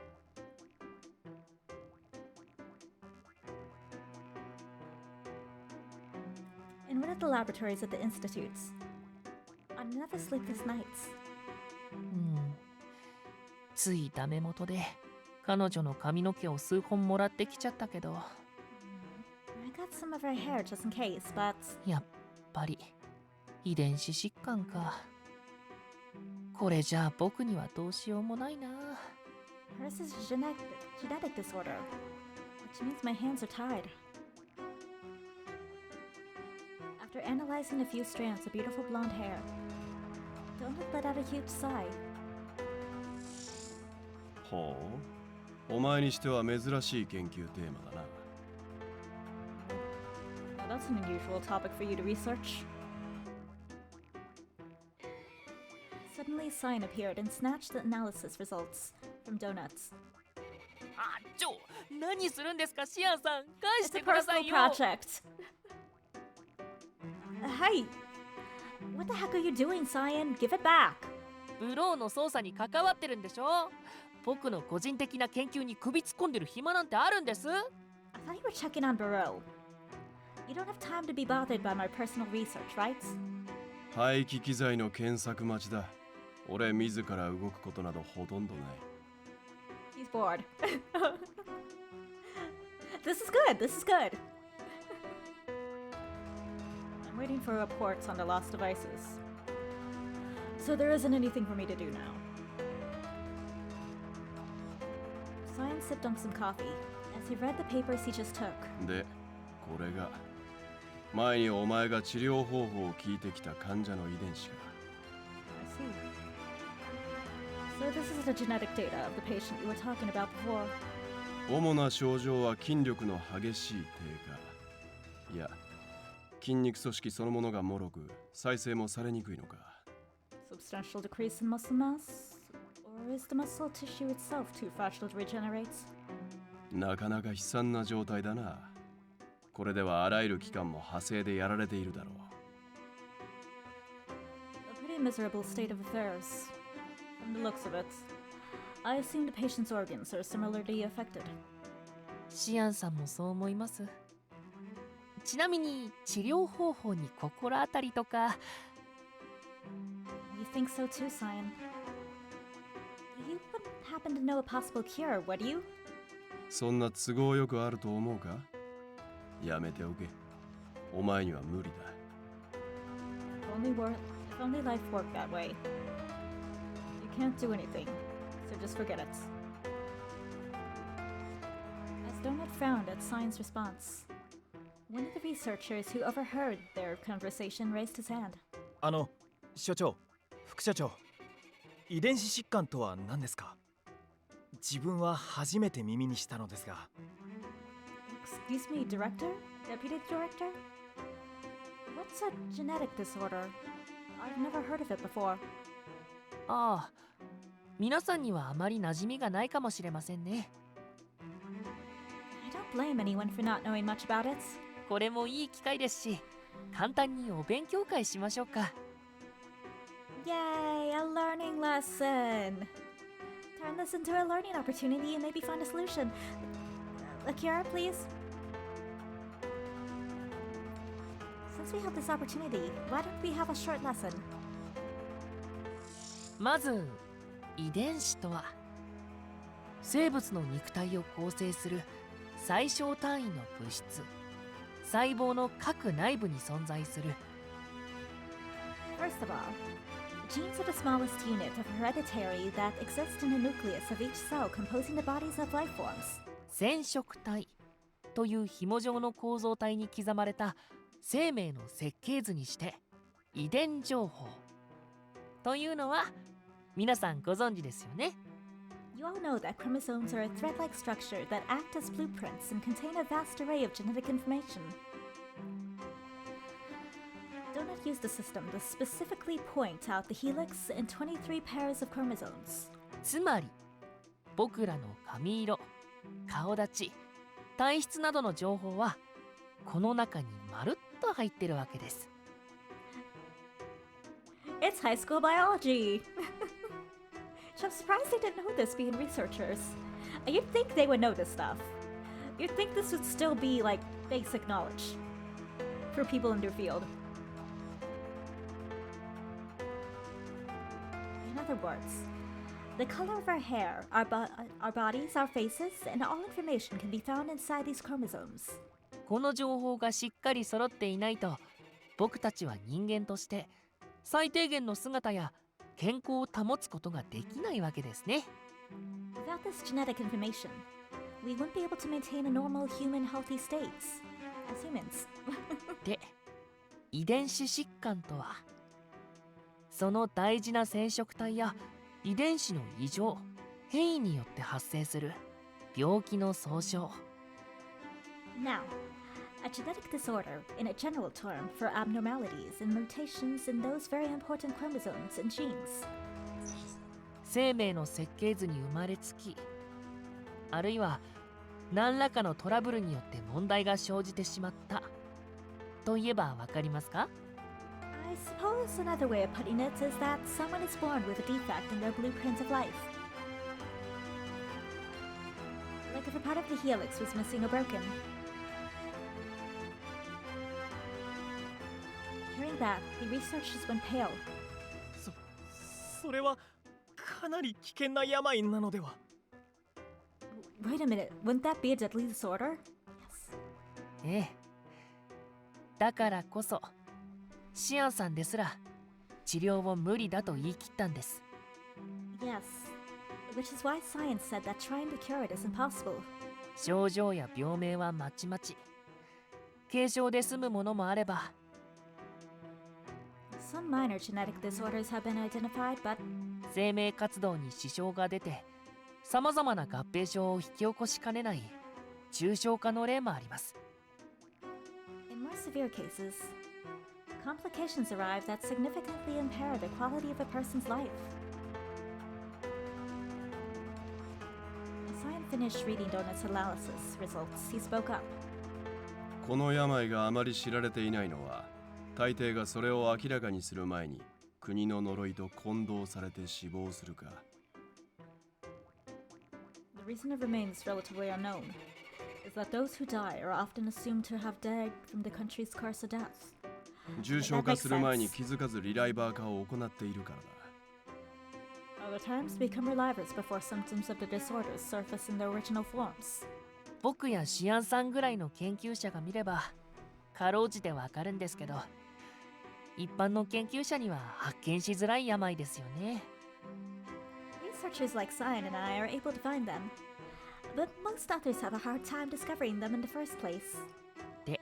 in one of the laboratories at the institutes, on one of the sleepless nights, ついダメ元で彼女の髪の毛を数本もらってきちゃったけど I got some of her hair just in case, but やっぱり遺伝子疾患かこれじゃあ僕にはどうしようもないな hers is a genetic disorder, which means my hands are tied. After analyzing a few strands of beautiful blonde hair, Donut let out a huge sigh. ほう、お前にしては珍しい研究テーマだな。That's an unusual topic for you to research. Suddenly, Cyan appeared and snatched the analysis results from Donuts. あ、何するんですか、シアンさん。返し It's て a くださ personal いよ。 project. Hey! What the heck are you doing, Cyan? Give it back! ブローの捜査に関わってるんでしょ。僕の個人的な研究に首突っ込んでる暇なんてあるんです。 I thought you were checking on Burrow. You don't have time to be bothered by my personal research, right? 廃棄機材の検索待ちだ。俺自ら動くことなどほとんどない。He's bored. This is good. This is good. I'm waiting for reports on the lost devices. So there isn't anything for me to do now. Cyan sipped on some coffee as he read the papers he just took. で、これが前にお前が治療方法を聞いてきた患者の遺伝子か。I see. So this is the genetic data of the patient you were talking about before. 主な症状は筋力の激しい低下。いや、筋肉組織そのものが脆く、再生もされにくいのか。Substantial decrease in muscle mass? Or is the muscle tissue itself too fragile to regenerate? なかなか悲惨な状態だな。これではあらゆる器官も派生でやられているだろう。A pretty miserable state of affairs. From the looks of it, I assume the patient's organs are similarly affected. シアンさんもそう思います。ちなみに治療方法に心当たりとか。 You think so too, Cyan? You wouldn't happen to know a possible cure, would you? そんな都合よくあると思うか？やめておけ。お前には無理だ。If only life worked that way. You can't do anything, so just forget it. As Donut frowned at Cyan's response, one of the researchers who overheard their conversation raised his hand. 所長、副社長、遺伝子疾患とは何ですか？自分は初めて耳にしたのですが。Excuse me, Director? Deputy Director? What's a genetic disorder? I've never heard of it before. ああ、皆さんにはあまり馴染みがないかもしれませんね。I don't blame anyone for not knowing much about it. これもいい機会ですし、簡単にお勉強会しましょうか。 Yay, a learning lesson! Turn this into a learning opportunity and maybe find a solution. Akira, please? Since we have this opportunity, why don't we have a short lesson? まず遺伝子とは生物の肉体を構成する最小単位の物質、細胞の各内部に存在する。 First of all, genes are the smallest unit of hereditary that exist in the nucleus of each cell composing the bodies of life forms. 染色体という紐状の構造体に刻まれた生命の設計図にして遺伝情報というのは皆さんご存知ですよね。 You all know that chromosomes are a thread-like structure that act as blueprints and contain a vast array of genetic information. Donut used a system to specifically point out the helix and 23 pairs of chromosomes. つまり僕らの髪色、顔立ち、体質などの情報はこの中にまるっと入ってるわけです。 It's high school biology! I'm surprised they didn't know this being researchers. You'd think they would know this stuff. You'd think this would still be like basic knowledge for people in their field. In other words, the color of our hair, our bodies, our faces, and all information can be found inside these chromosomes. この情報がしっかり揃っていないと僕たちは人間として最低限の姿や健康を保つことができないわけですね。 Without this genetic information, we wouldn't be able to maintain a normal human healthy states as humans. で、遺伝子疾患とはその大事な染色体や遺伝子の異常、変異によって発生する病気の総称。 Now, A genetic disorder, in a general term for abnormalities and mutations in those very important chromosomes and genes. 生命の設計図に生まれつき、あるいは何らかのトラブルによって問題が生じてしまったといえばわかりますか？ I suppose another way of putting it is that someone is born with a defect in their blueprint of life. Like if a part of the helix was missing or broken. Hearing that, the researchers went pale. それはかなり危険な病なのでは。 Wait a minute, wouldn't that be a deadly disorder? Yes. ええ。だからこそ、シアンさんですら治療を無理だと言い切ったんです。Yes. Which is why science said that trying to cure it is impossible. 症状や病名はまちまち。軽症で済むものもあれば、Some minor genetic disorders have been identified, but 生命活動に支障が出て、さまざまな合併症を引き起こしかねない重症化の例もあります。in more severe cases, complications arrive that significantly impair the quality of a person's life. As Cyan finished reading Donut's analysis results, he spoke up. この病があまり知られていないのは、大抵がそれを明らかにする前に国の呪いと混同されて死亡するか。The reason it remains relatively unknown is that those who die are often assumed to have died from the country's curse of death. 重症化する前に気づかずリライバー化を行っているからだ。Other times become relivers before symptoms of the disorders surface in their original forms. 僕やシアンさんぐらいの研究者が見ればかろうじてわかるんですけど、一般の研究者には発見しづらい病ですよね。Researchers like Cyan and I are able to find them, but most others have a hard time discovering them in the first place. で、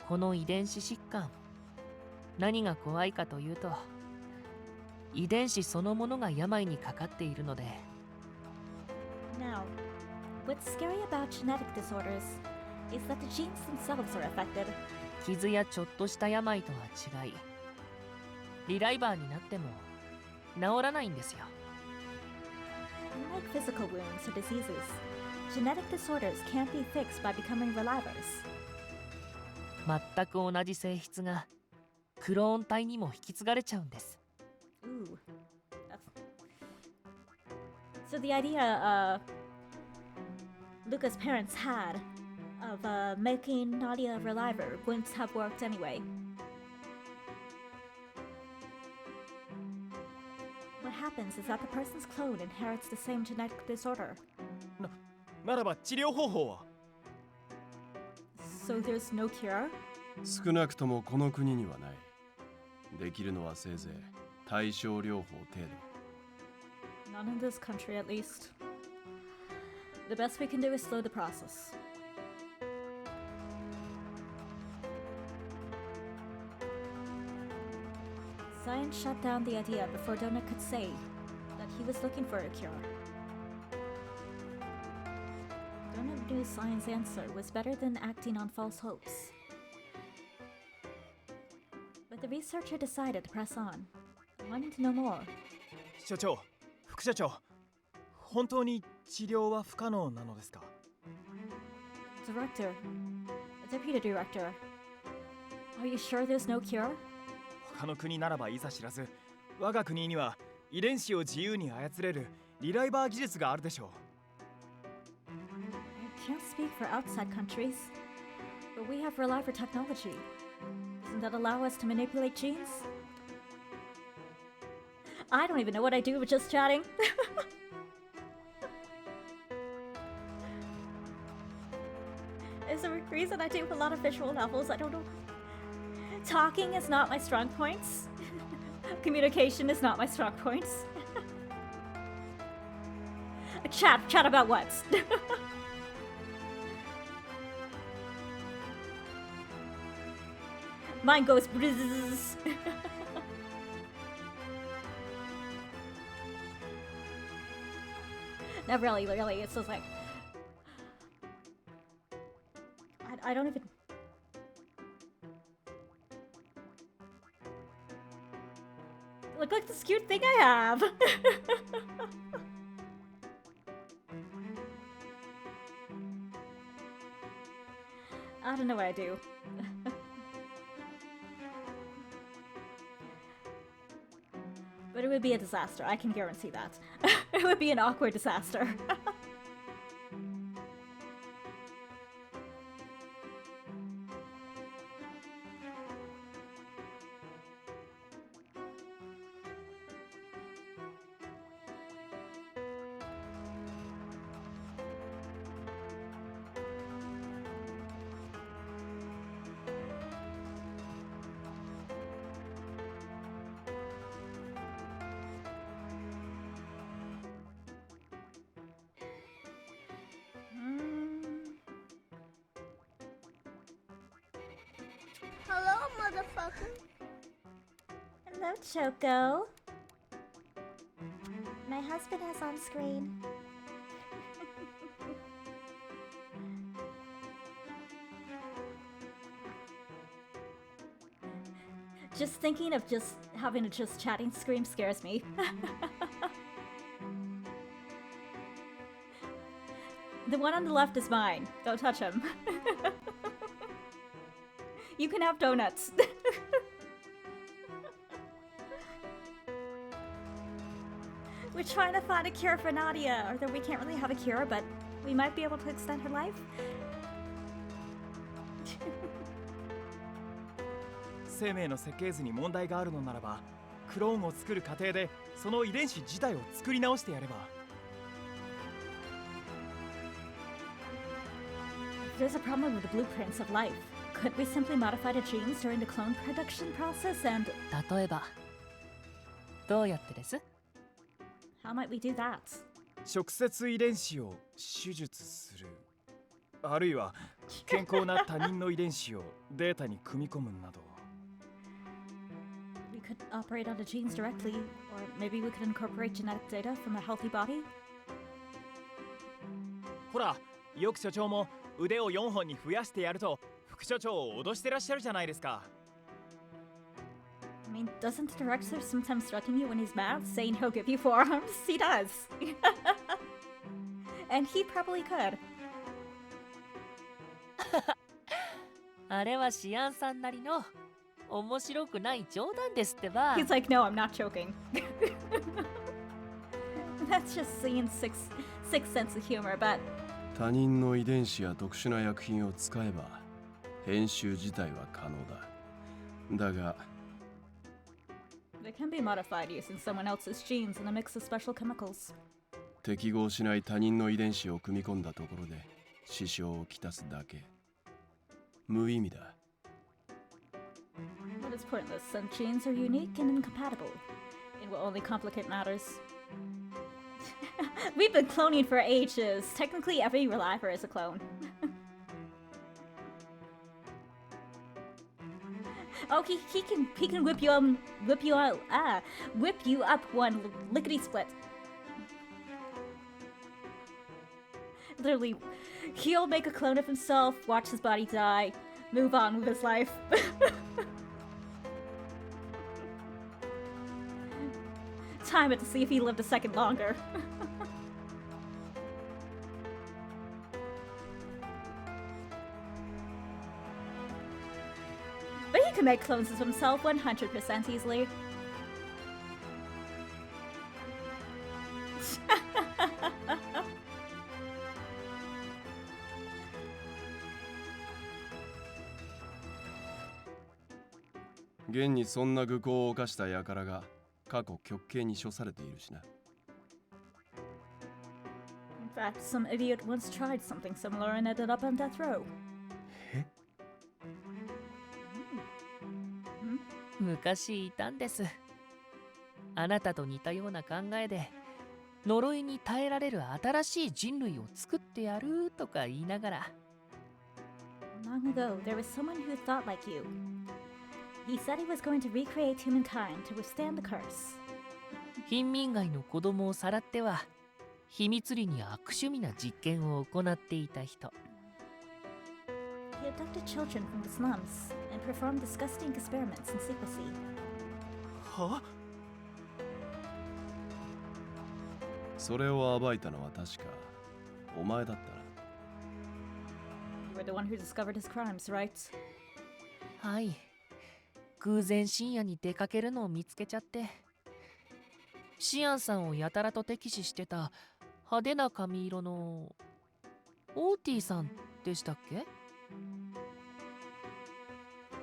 この遺伝子疾患、何が怖いかというと、遺伝子そのものが病にかかっているので。Now, what's scary about genetic disorders is that the genes themselves are affected. 傷やちょっとした病とは違い、リライバーになっても治らないんですよ。Unlike physical wounds or diseases, genetic disorders can't be fixed by becoming relivers. 全く同じ性質がクローン体にも引き継がれちゃうんです。Ooh. So the idea Luca's parents had of making Nadia a reliver wouldn't have worked anyway. What happens is that the person's clone inherits the same genetic disorder. ならば治療方法は？ So there's no cure? 少なくともこの国にはない。できるのはせいぜい対症療法程度。 Not in this country, at least. The best we can do is slow the process. Science shut down the idea before Donut could say that he was looking for a cure. Donut knew Science's answer was better than acting on false hopes. But the researcher decided to press on, wanting to know more. 所長、副社長、本当に治療は不可能なのですか？ Director, Deputy Director, are you sure there's no cure? 他の国ならばいざ知らず、我が国には遺伝子を自由に操れるリライバー技術があるでしょう。I can't speak for outside countries, but we have reliver technology. Doesn't that allow us to manipulate genes? I don't even know what I do with just chatting. There's a reason I do a lot of visual novels. I don't know. Talking is not my strong points. Communication is not my strong points. Chat about what? Mine goes bzzz. No, really, it's just like I don't even. Look like this cute thing I have. I don't know what I do. But it would be a disaster, I can guarantee that. It would be an awkward disaster. Hello, motherfucker. Hello, Choco. My husband is on screen. Just thinking of just having a just chatting screen scares me. The one on the left is mine. Don't touch him. You can have donuts. We're trying to find a cure for Nadia, although we can't really have a cure, but we might be able to extend her life. 生命の設計図に問題があるのならば、クローンを作る過程でその遺伝子自体を作り直してやれば。If there's a problem with the blueprints of life, could we simply modify the genes during the clone production process and... 例えばどうやってです？ How might we do that? 直接遺伝子を手術する。あるいは健康な他人の遺伝子をデータに組み込むなど。We could operate on the genes directly, or maybe we could incorporate genetic data from a healthy body. ほら、よく所長も腕を4本に増やしてやると副所長を脅してらっしゃるじゃないですか。I mean, doesn't the director sometimes threaten you when he's mad, saying he'll give you 4 arms? He does. And he probably could. あれはシアンさんなりの面白くない冗談ですってば。 He's like, no, I'm not joking. That's just seeing sixth sense of humor, but... 他人の遺伝子や特殊な薬品を使えば編集自体は可能だ。だが They can be modified using someone else's genes in a mix of special chemicals. 適合しない他人の遺伝子を組み込んだところで支障をきたすだけ。無意味だ。But it's pointless. Some genes are unique and incompatible. It will only complicate matters. We've been cloning for ages. Technically, every reliver is a clone. Oh, he can whip you up one lickety split. Literally, he'll make a clone of himself, watch his body die, move on with his life. Time it to see if he lived a second longer. But he can make clones of himself 100% easily.「現にそんな愚行を犯した輩が過去極刑に処されているしな。 In fact, some idiot once tried something similar and ended up on death row. 昔いたんです。あなたと似たような考えで呪いに耐えられる新しい人類を作ってやるとか言いながら。 Long ago, there was someone who thought like you. He said he was going to recreate humankind to withstand the curse. 貧民街の子供をさらっては秘密裏に悪趣味な実験を行っていた人。He abducted children from the slums and performed disgusting experiments in secrecy. は？それを暴いたのは確かお前だったな。You were the one who discovered his crimes, right? はい。偶然深夜に出かけるのを見つけちゃって。シアンさんをやたらと敵視してた派手な髪色のオーティさんでしたっけ？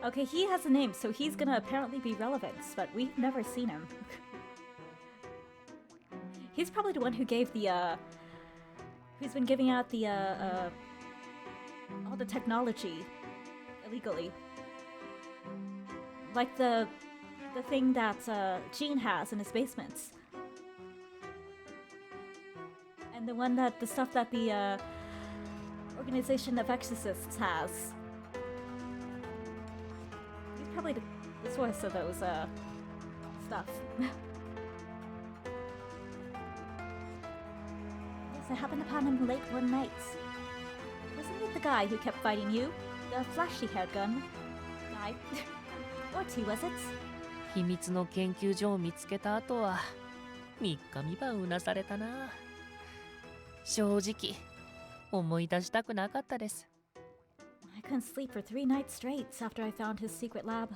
Okay, he has a name, so he's gonna apparently be relevant, but we've never seen him. He's probably the one who gave the, who's been giving out the, all the technology illegally. Like the thing that, Gene has in his basement. And the stuff that the, Organization of Exorcists has. He's probably the source of those, stuff. Yes, I happened upon him late one night. Wasn't it the guy who kept fighting you? The flashy-haired gun guy? Or two, was it? 秘密の研究所を見つけた後は三日三晩うなされたな。正直思い出したくなかったです。I couldn't sleep for 3 nights straight after I found his secret lab.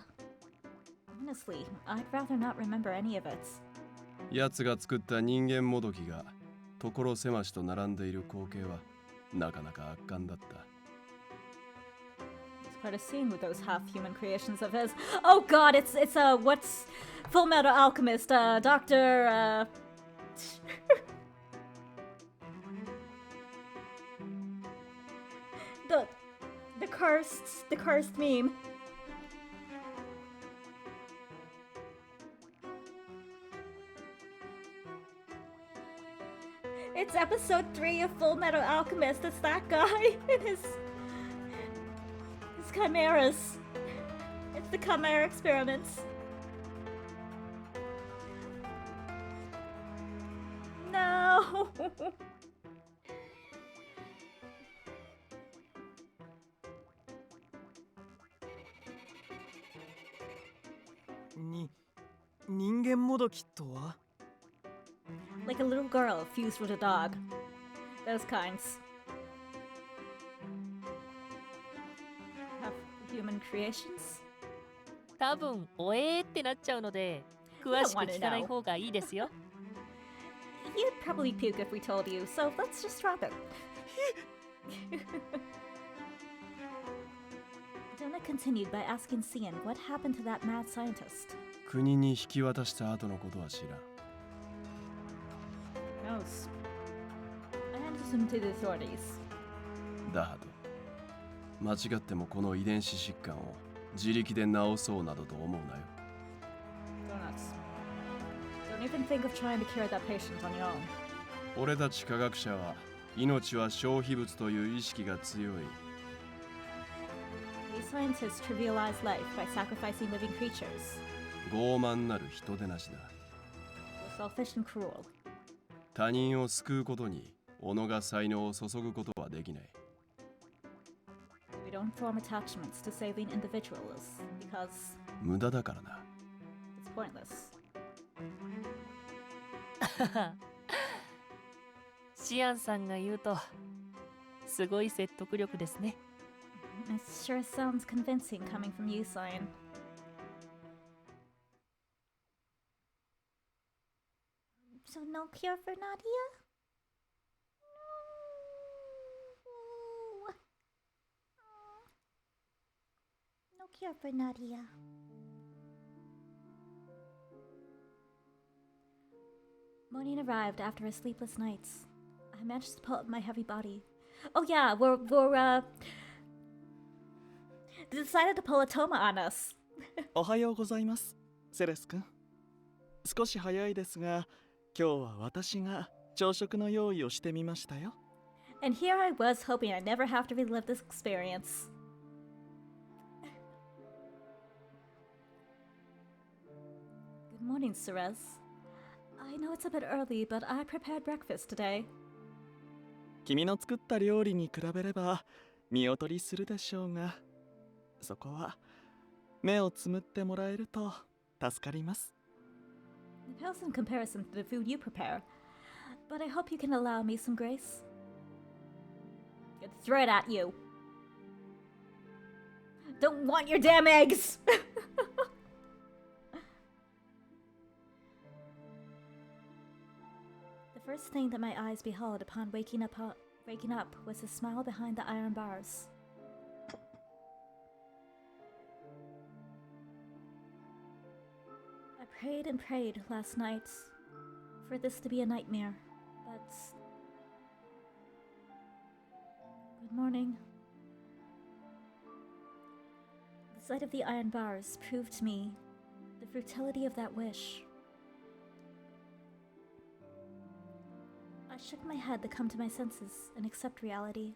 Honestly, I'd rather not remember any of it. 奴が作った人間もどきが所狭しと並んでいる光景はなかなか圧巻だった。It's quite a scene with those half-human creations of his. Oh god, it's what's Full Metal Alchemist, Dr. the cursed meme. It's episode 3 of Full Metal Alchemist. It's that guy and his chimeras. It's the chimera experiments. No. Ni 人間もどきとは？ Like a little girl fused with a dog. Those kinds. Have human creations? 多分おってなっちゃうので詳しく聞かない方がいいですよ。You'd probably puke if we told you, so let's just drop it. Donna continued by asking Cian what happened to that mad scientist. 国に引き渡した後のことは知らん。Knows. I handed him to the authorities. だはと間違ってもこの遺伝子疾患を自力で治そうなどと思うなよ。Donuts. Don't even think of trying to cure that patient on your own. 俺たち科学者は命は消費物という意識が強い。These scientists trivialize life by sacrificing living creatures. 傲慢なる人でなしだ。They're selfish and cruel. 他人を救うことに己が才能を注ぐことはできない。We don't form attachments to saving individuals because 無駄だからな。it's pointless. シアンさんが言うとすごい説得力ですね。It sure sounds convincing coming from you, Cyan. So no cure for Nadia? No cure for Nadia. Morning arrived after a sleepless night. I managed to pull up my heavy body. Oh yeah, we're they decided to pull a Toma on us. おはようございます、セレス君。少し早いですが、今日は私が朝食の用意をしてみましたよ。And here I was hoping I'd never have to relive this experience. Good morning, Ceres. I know it's a bit early, but I prepared breakfast today. 君の作った料理に比べれば見劣りするでしょうが、そこは目をつむってもらえると助かります。It pales in comparison to the food you prepare, but I hope you can allow me some grace. I'd throw it at you. Don't want your damn eggs! The first thing that my eyes beheld upon waking up was a smile behind the iron bars. I prayed and prayed last night for this to be a nightmare, but... Good morning. The sight of the iron bars proved to me the futility of that wish. I shook my head to come to my senses and accept reality.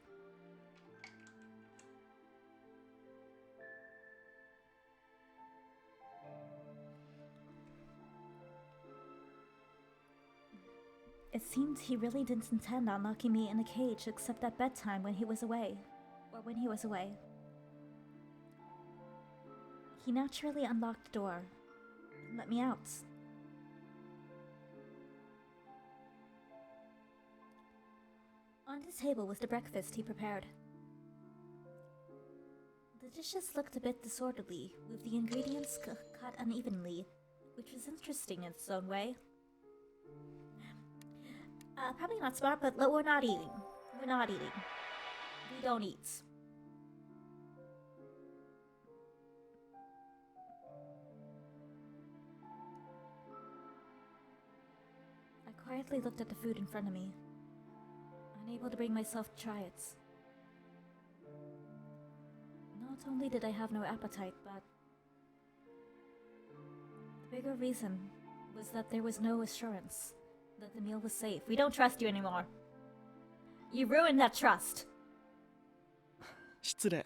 It seemed he really didn't intend on locking me in a cage except at bedtime when he was away. He naturally unlocked the door and let me out. On the table was the breakfast he prepared. The dishes looked a bit disorderly, with the ingredients cut unevenly, which was interesting in its own way. Probably not smart, but we're not eating. We're not eating. We don't eat. I quietly looked at the food in front of me, unable to bring myself to try it. Not only did I have no appetite, but the bigger reason was that there was no assurance that the meal was safe. We don't trust you anymore. You ruined that trust. 失礼。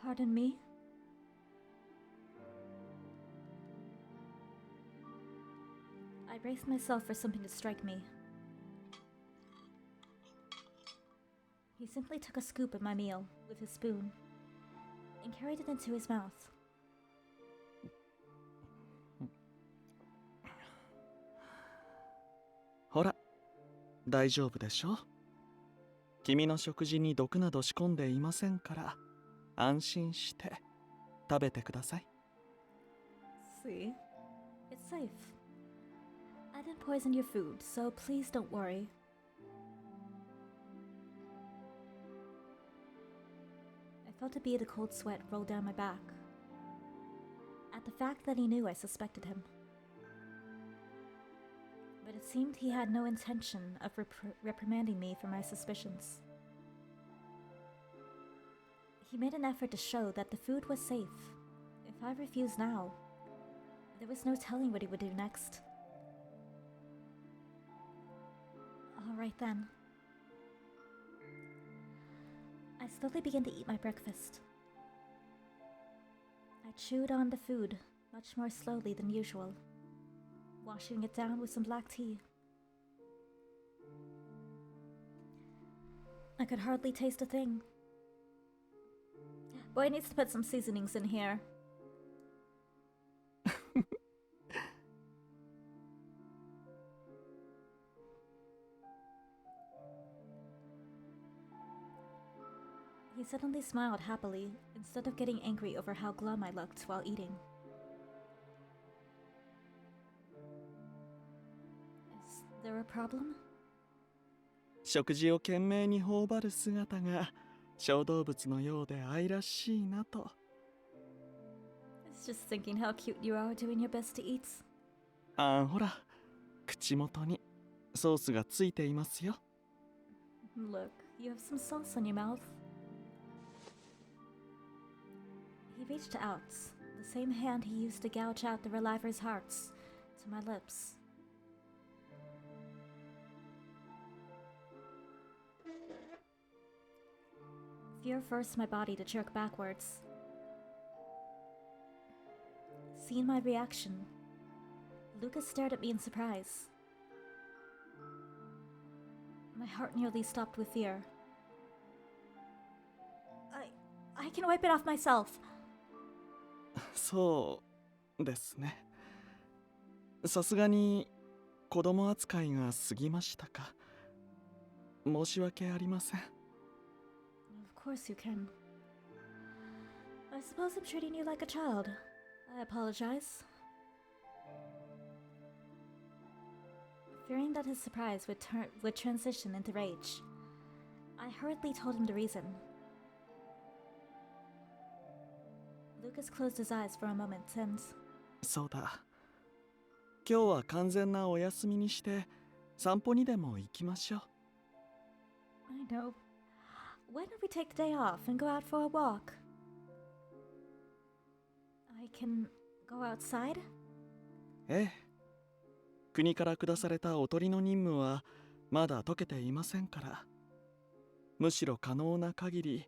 Pardon me? I braced myself for something to strike me. He simply took a scoop of my meal with his spoon and carried it into his mouth. ほら、大丈夫でしょ。君の食事に毒など仕込んでいませんから、安心して食べてください。See? It's safe. I didn't poison your food, so please don't worry. I felt a bead of cold sweat roll down my back at the fact that he knew I suspected him. But it seemed he had no intention of reprimanding me for my suspicions. He made an effort to show that the food was safe. If I refused now, there was no telling what he would do next. All right then. I slowly began to eat my breakfast. I chewed on the food much more slowly than usual, washing it down with some black tea. I could hardly taste a thing. Boy needs to put some seasonings in here. He suddenly smiled happily, instead of getting angry over how glum I looked while eating. Is there a problem? 食事を懸命に頬張る姿が小動物のようで愛らしいなと。I was just thinking how cute you are doing your best to eat. ああ、ほら、口元にソースがついていますよ。Look, you have some sauce on your mouth. He reached out, the same hand he used to gouge out the relievers' hearts, to my lips. Fear forced my body to jerk backwards. Seeing my reaction, Lucas stared at me in surprise. My heart nearly stopped with fear. can wipe it off myself. そうですね。さすがに子供扱いが過ぎましたか。申し訳ありません。Of course you can. I suppose I'm treating you like a child. I apologize. Fearing that his surprise would transition into rage, I hurriedly told him the reason. Lucas closed his eyes for a moment and... そうだ。今日は完全なお休みにして散歩にでも行きましょう。I know. Why don't we take the day off and go out for a walk? I can go outside? ええ。国から下されたおとりの任務はまだ解けていませんから。むしろ可能な限り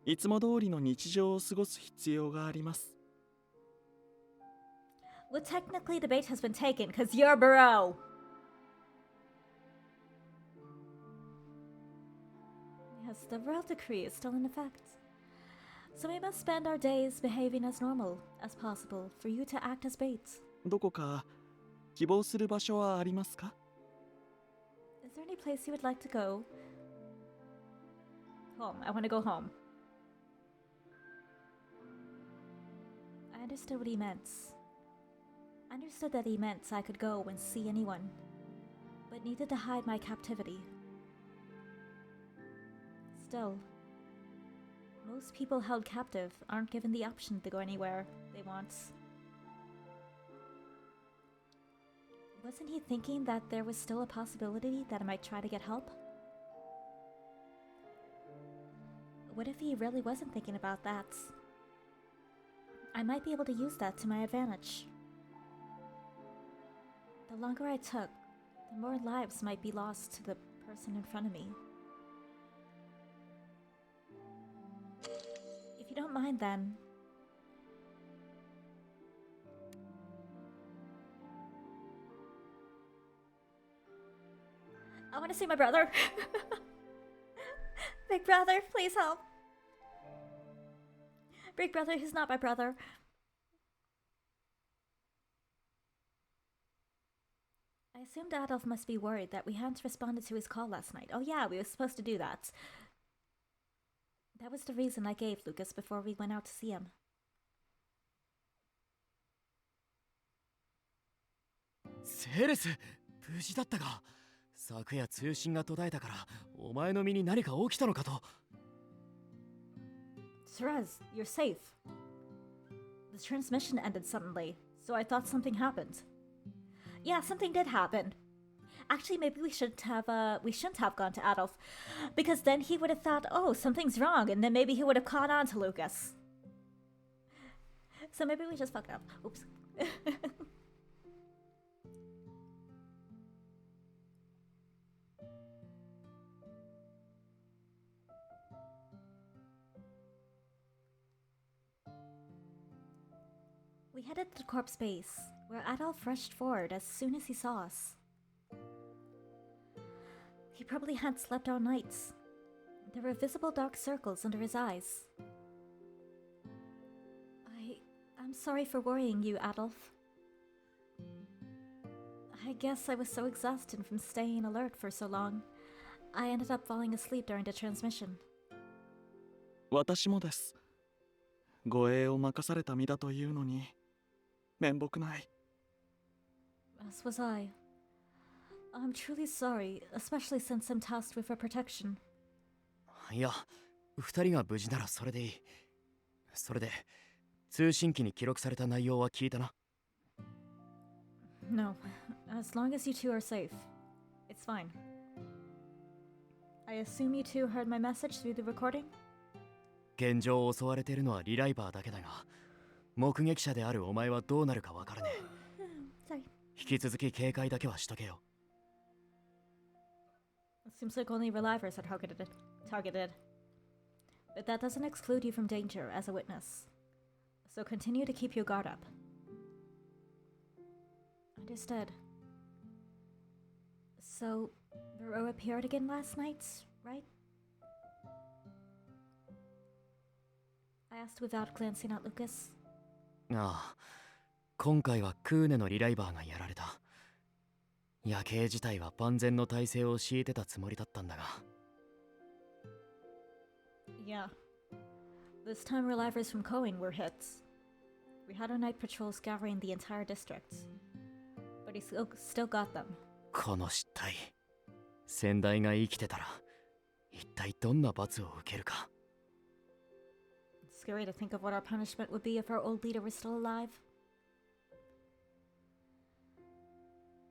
いつも通りの日常を過ごす必要があります。Well, technically the bait has been taken because you're bro. Yes, the royal decree is still in effect. So we must spend our days behaving as normal as possible for you to act as bait. どこか希望する場所はありますか？ Is there any place you would like to go? Home. I want to go home. I understood what he meant. I understood that he meant I could go and see anyone, but needed to hide my captivity. Still, most people held captive aren't given the option to go anywhere they want. Wasn't he thinking that there was still a possibility that I might try to get help? What if he really wasn't thinking about that? I might be able to use that to my advantage. The longer I took, the more lives might be lost to the person in front of me. If you don't mind, then. I want to see my brother. Big brother, please help. Big brother, he's not my brother. I assumed Adolf must be worried that we hadn't responded to his call last night. Oh yeah, we were supposed to do that. That was the reason I gave Lucas before we went out to see him. セレス、無事だったか。昨夜通信が途絶えたからお前の身に何か起きたのかと。Therese, you're safe. The transmission ended suddenly, so I thought something happened. Yeah, something did happen. Actually, maybe we shouldn't have gone to Adolf, because then he would have thought, oh, something's wrong, and then maybe he would have caught on to Lucas. So maybe we just fucked up. Oops. We headed to the corpse base, where Adolf rushed forward as soon as he saw us. He probably hadn't slept all night. There were visible dark circles under his eyes. I'm sorry for worrying you, Adolf. I guess I was so exhausted from staying alert for so long. I ended up falling asleep during the transmission. 私もです。護衛を任された身だというのに面目ない。As was I. I'm truly sorry, especially since I'm tasked with her protection. いや、二人が無事ならそれでいい。それで、通信機に記録された内容は聞いたな。No, as long as you two are safe, it's fine. I assume you two heard my message through the recording? 現状襲われているのはリライバーだけだが、目撃者であるお前はどうなるかわからねえ。Sorry. 引き続き警戒だけはしとけよ。It seems like only relievers are targeted. But that doesn't exclude you from danger as a witness. So continue to keep your guard up. Understood. So, Vero appeared again last night, right? I asked without glancing at Lucas. ああ、今回はクーネのリライバーがやられた。夜景自体は万全の体制を敷いてたつもりだったんだが。Yeah. This time relivers from Cohen were hit. We had our night patrols scouring the entire district. But he still got them. この失態。先代が生きてたら、一体どんな罰を受けるか。It's scary to think of what our punishment would be if our old leader was still alive.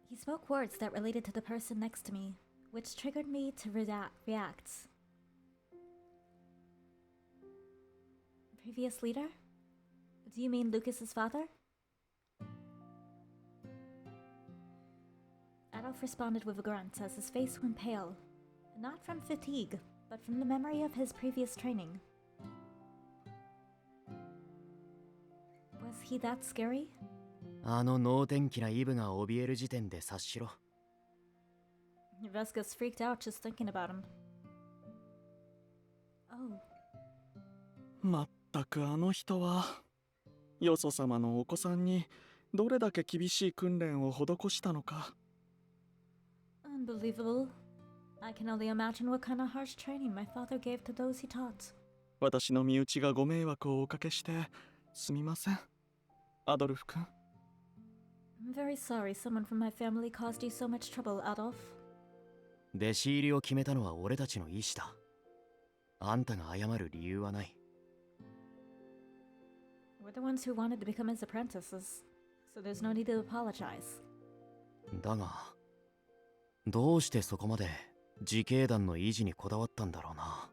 He spoke words that related to the person next to me, which triggered me to react. Previous leader? Do you mean Lucas's father? Adolf responded with a grunt as his face went pale, not from fatigue, but from the memory of his previous training. Was he that scary? あの能天気なイブが怯える時点で察しろ。Yves gets freaked out just thinking about him. Oh. まったくあの人はよそ様のお子さんにどれだけ厳しい訓練を施したのか。Unbelievable. I can only imagine what kind of harsh training my father gave to those he taught. 私の身内がご迷惑をおかけしてすみません、アドルフ君。I'm very sorry someone from my family caused you so much trouble, Adolf. 弟子入りを決めたのは俺たちの意思だ。あんたが謝る理由はない。We're the ones who wanted to become his apprentices, so there's no need to apologize. だが、どうしてそこまで自警団の維持にこだわったんだろうな。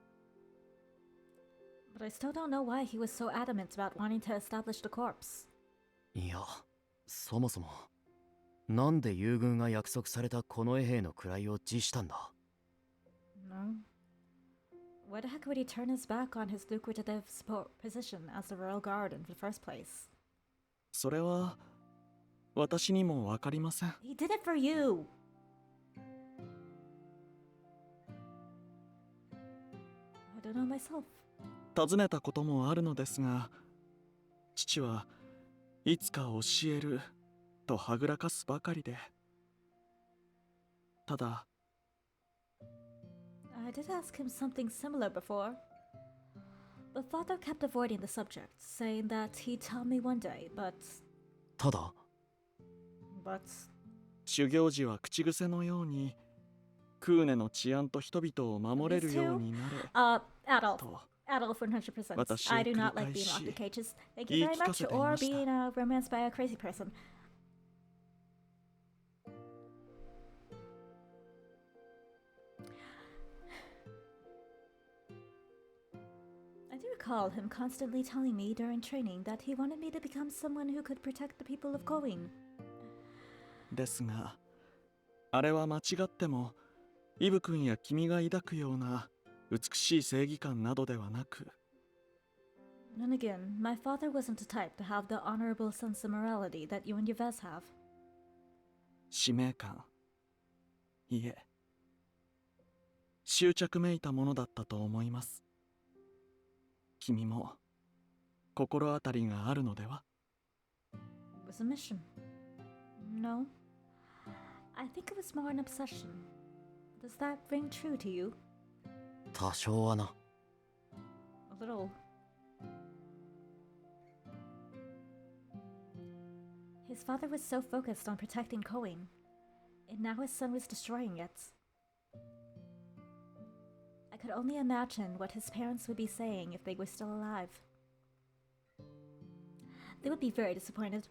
But I still don't know why he was so adamant about wanting to establish the corps. いや、そもそも、なんで友軍が約束された近衛兵の位を辞したんだ？ No. Why the heck would he turn his back on his lucrative support position as the Royal Guard in the first place? それは私にもわかりません。He did it for you! I don't know myself. 尋ねたこともあるのですが、父はいつか教えるとはぐらかすばかりで。ただ、I did ask him something similar before. But father kept avoiding the subject, saying that he'd tell me one day, but... ただ、修行時は口癖のように、クーネの治安と人々を守れるようになれ。Adolf. と Adolf 100%. I do not like being locked in cages. Thank you very much. Or being romanced by a crazy person. I do recall him constantly telling me during training that he wanted me to become someone who could protect the people of Coin. ですが、あれは間違っても、イブ君や君が抱くような美しい正義感などではなく。And again, my father wasn't the type to have the honorable sense of morality that you and Yves have. 使命感。いえ、執着めいたものだったと思います。君も心当たりがあるのでは？ It was a mission. No. I think it was more an obsession. Does that ring true to you? 多少はな。A little. His father was so focused on protecting Coin, and now his son was destroying it. I could only imagine what his parents would be saying if they were still alive. They would be very disappointed.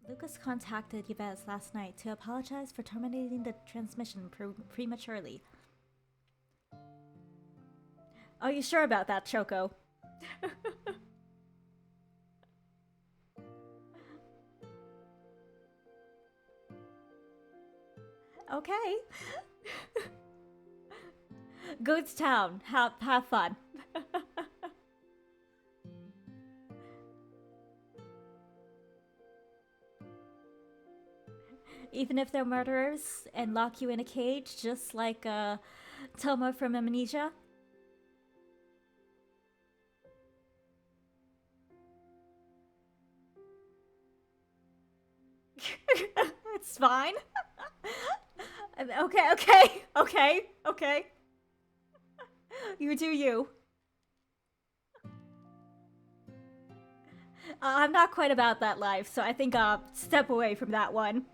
Lucas contacted Yves last night to apologize for terminating the transmission prematurely. Are you sure about that, Choco? Okay. Goods Town. Have fun. Even if they're murderers and lock you in a cage, just like Toma from Amnesia. It's fine. Okay. You do you. I'm not quite about that life, so I think I'll step away from that one.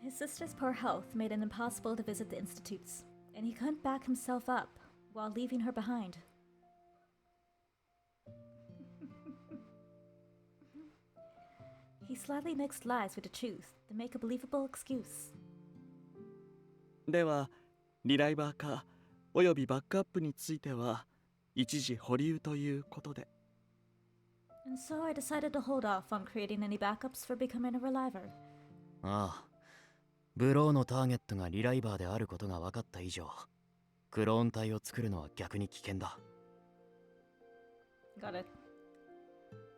His sister's poor health made it impossible to visit the institutes, and he couldn't back himself up while leaving her behind. He slightly mixed lies with the truth to make a believable excuse. ではリライバー化およびバックアップについては一時保留ということで。 And so I decided to hold off on creating any backups for becoming a reliver. ああ、ブローのターゲットがリライバーであることが分かった以上、クローン体を作るのは逆に危険だ。Got it.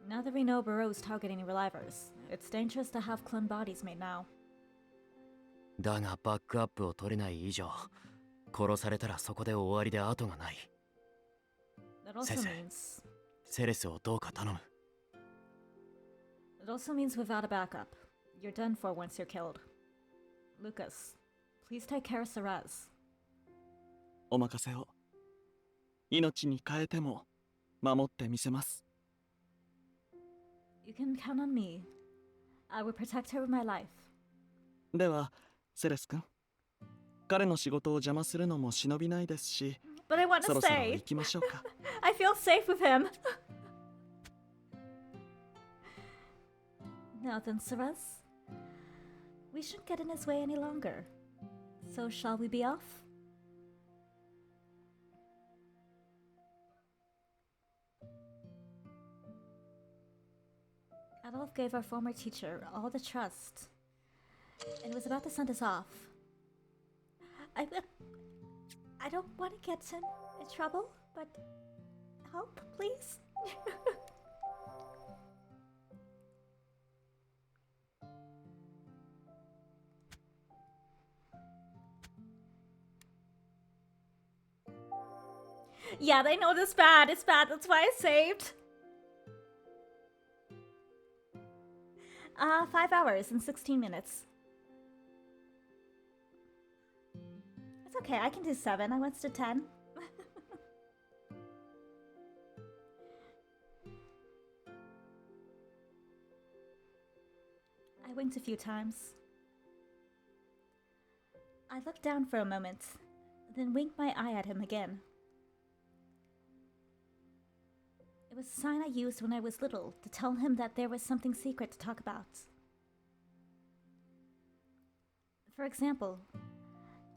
Now that we know Barreau's targeting relivers, it's dangerous to have clone bodies made now. だがバックアップを取れない以上、殺されたらそこで終わりで後がない。That also 先生、 means... セレスをどうか頼む。It also means without a backup, you're done for once you're killed. Lucas, please take care of Ceres. お任せを。命に変えても守ってみせます。 You can count on me. I will protect her with my life. ではセレス君、彼の仕事を邪魔するのも忍びないですし、 But I want そ to ろそろ stay. 行きましょうか。 I feel safe with him. Now then, Ceres. We shouldn't get in his way any longer. So shall we be off? Adolf gave our former teacher all the trust and was about to send us off. I don't want to get him in trouble, but help, please. Yeah, they know this bad. It's bad. That's why I saved. 5 hours and 16 minutes. It's okay. I can do 7. I once did 10. I winked a few times. I looked down for a moment, then winked my eye at him again. It was a sign I used when I was little to tell him that there was something secret to talk about. For example,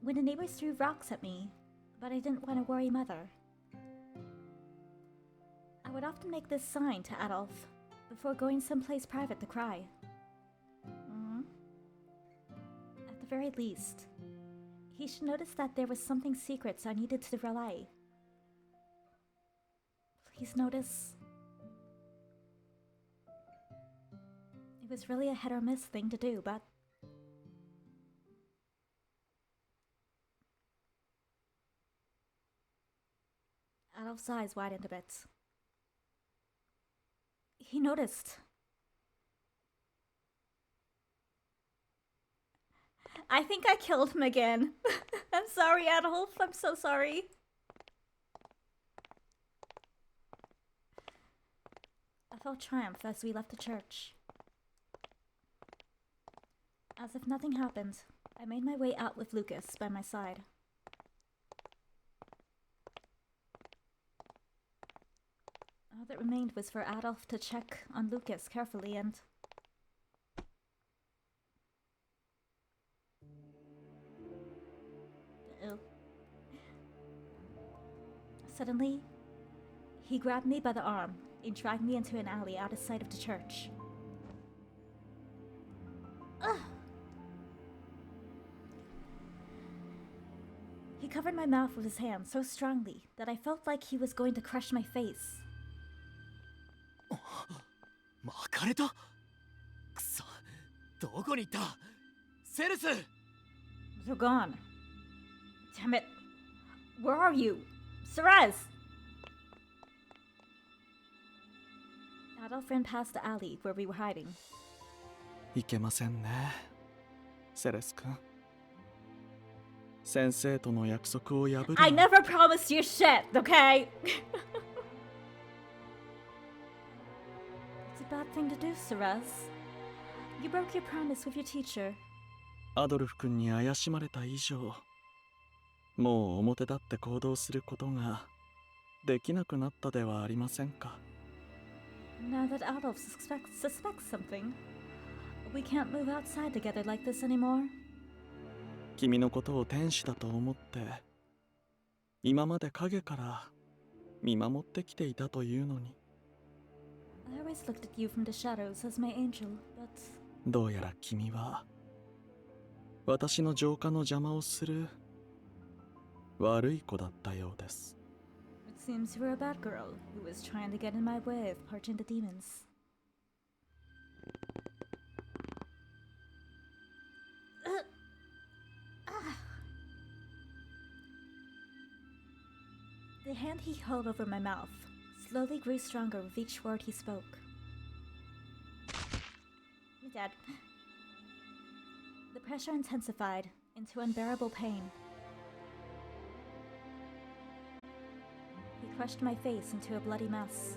when the neighbors threw rocks at me, but I didn't want to worry Mother. I would often make this sign to Adolf before going someplace private to cry. At the very least, he should notice that there was something secret I needed to relay. Please notice. It was really a hit or miss thing to do, but... Adolf's eyes widened a bit. He noticed. I think I killed him again. I'm sorry, Adolf. I'm so sorry. I felt triumph as we left the church. As if nothing happened, I made my way out with Lucas by my side. All that remained was for Adolf to check on Lucas carefully and... Suddenly, he grabbed me by the arm and dragged me into an alley out of sight of the church. Ugh. He covered my mouth with his hand so strongly that I felt like he was going to crush my face. 巻かれた。くそ、どこに行った？セレス！ They're gone. Damn it. Where are you? Ceres! Adolf ran past the alley where we were hiding. いけませんね、セレス君。先生との約束を破る。I never promised you shit, okay? It's a bad thing to do, Ceres. You broke your promise with your teacher. アドルフ君に怪しまれた以上、もう表立って行動することができなくなったではありませんか。Now that Adolf suspects something, we can't move outside together like this anymore. 君のことを天使だと思って今まで影から見守ってきていたというのに。 I always looked at you from the shadows as my angel, but どうやら君は私の浄化の邪魔をする悪い子だったようです。 it seems you were a bad girl who was trying to get in my way of purging the demons. The hand he held over my mouth slowly grew stronger with each word he spoke. Dad. The pressure intensified into unbearable pain. He crushed my face into a bloody mess.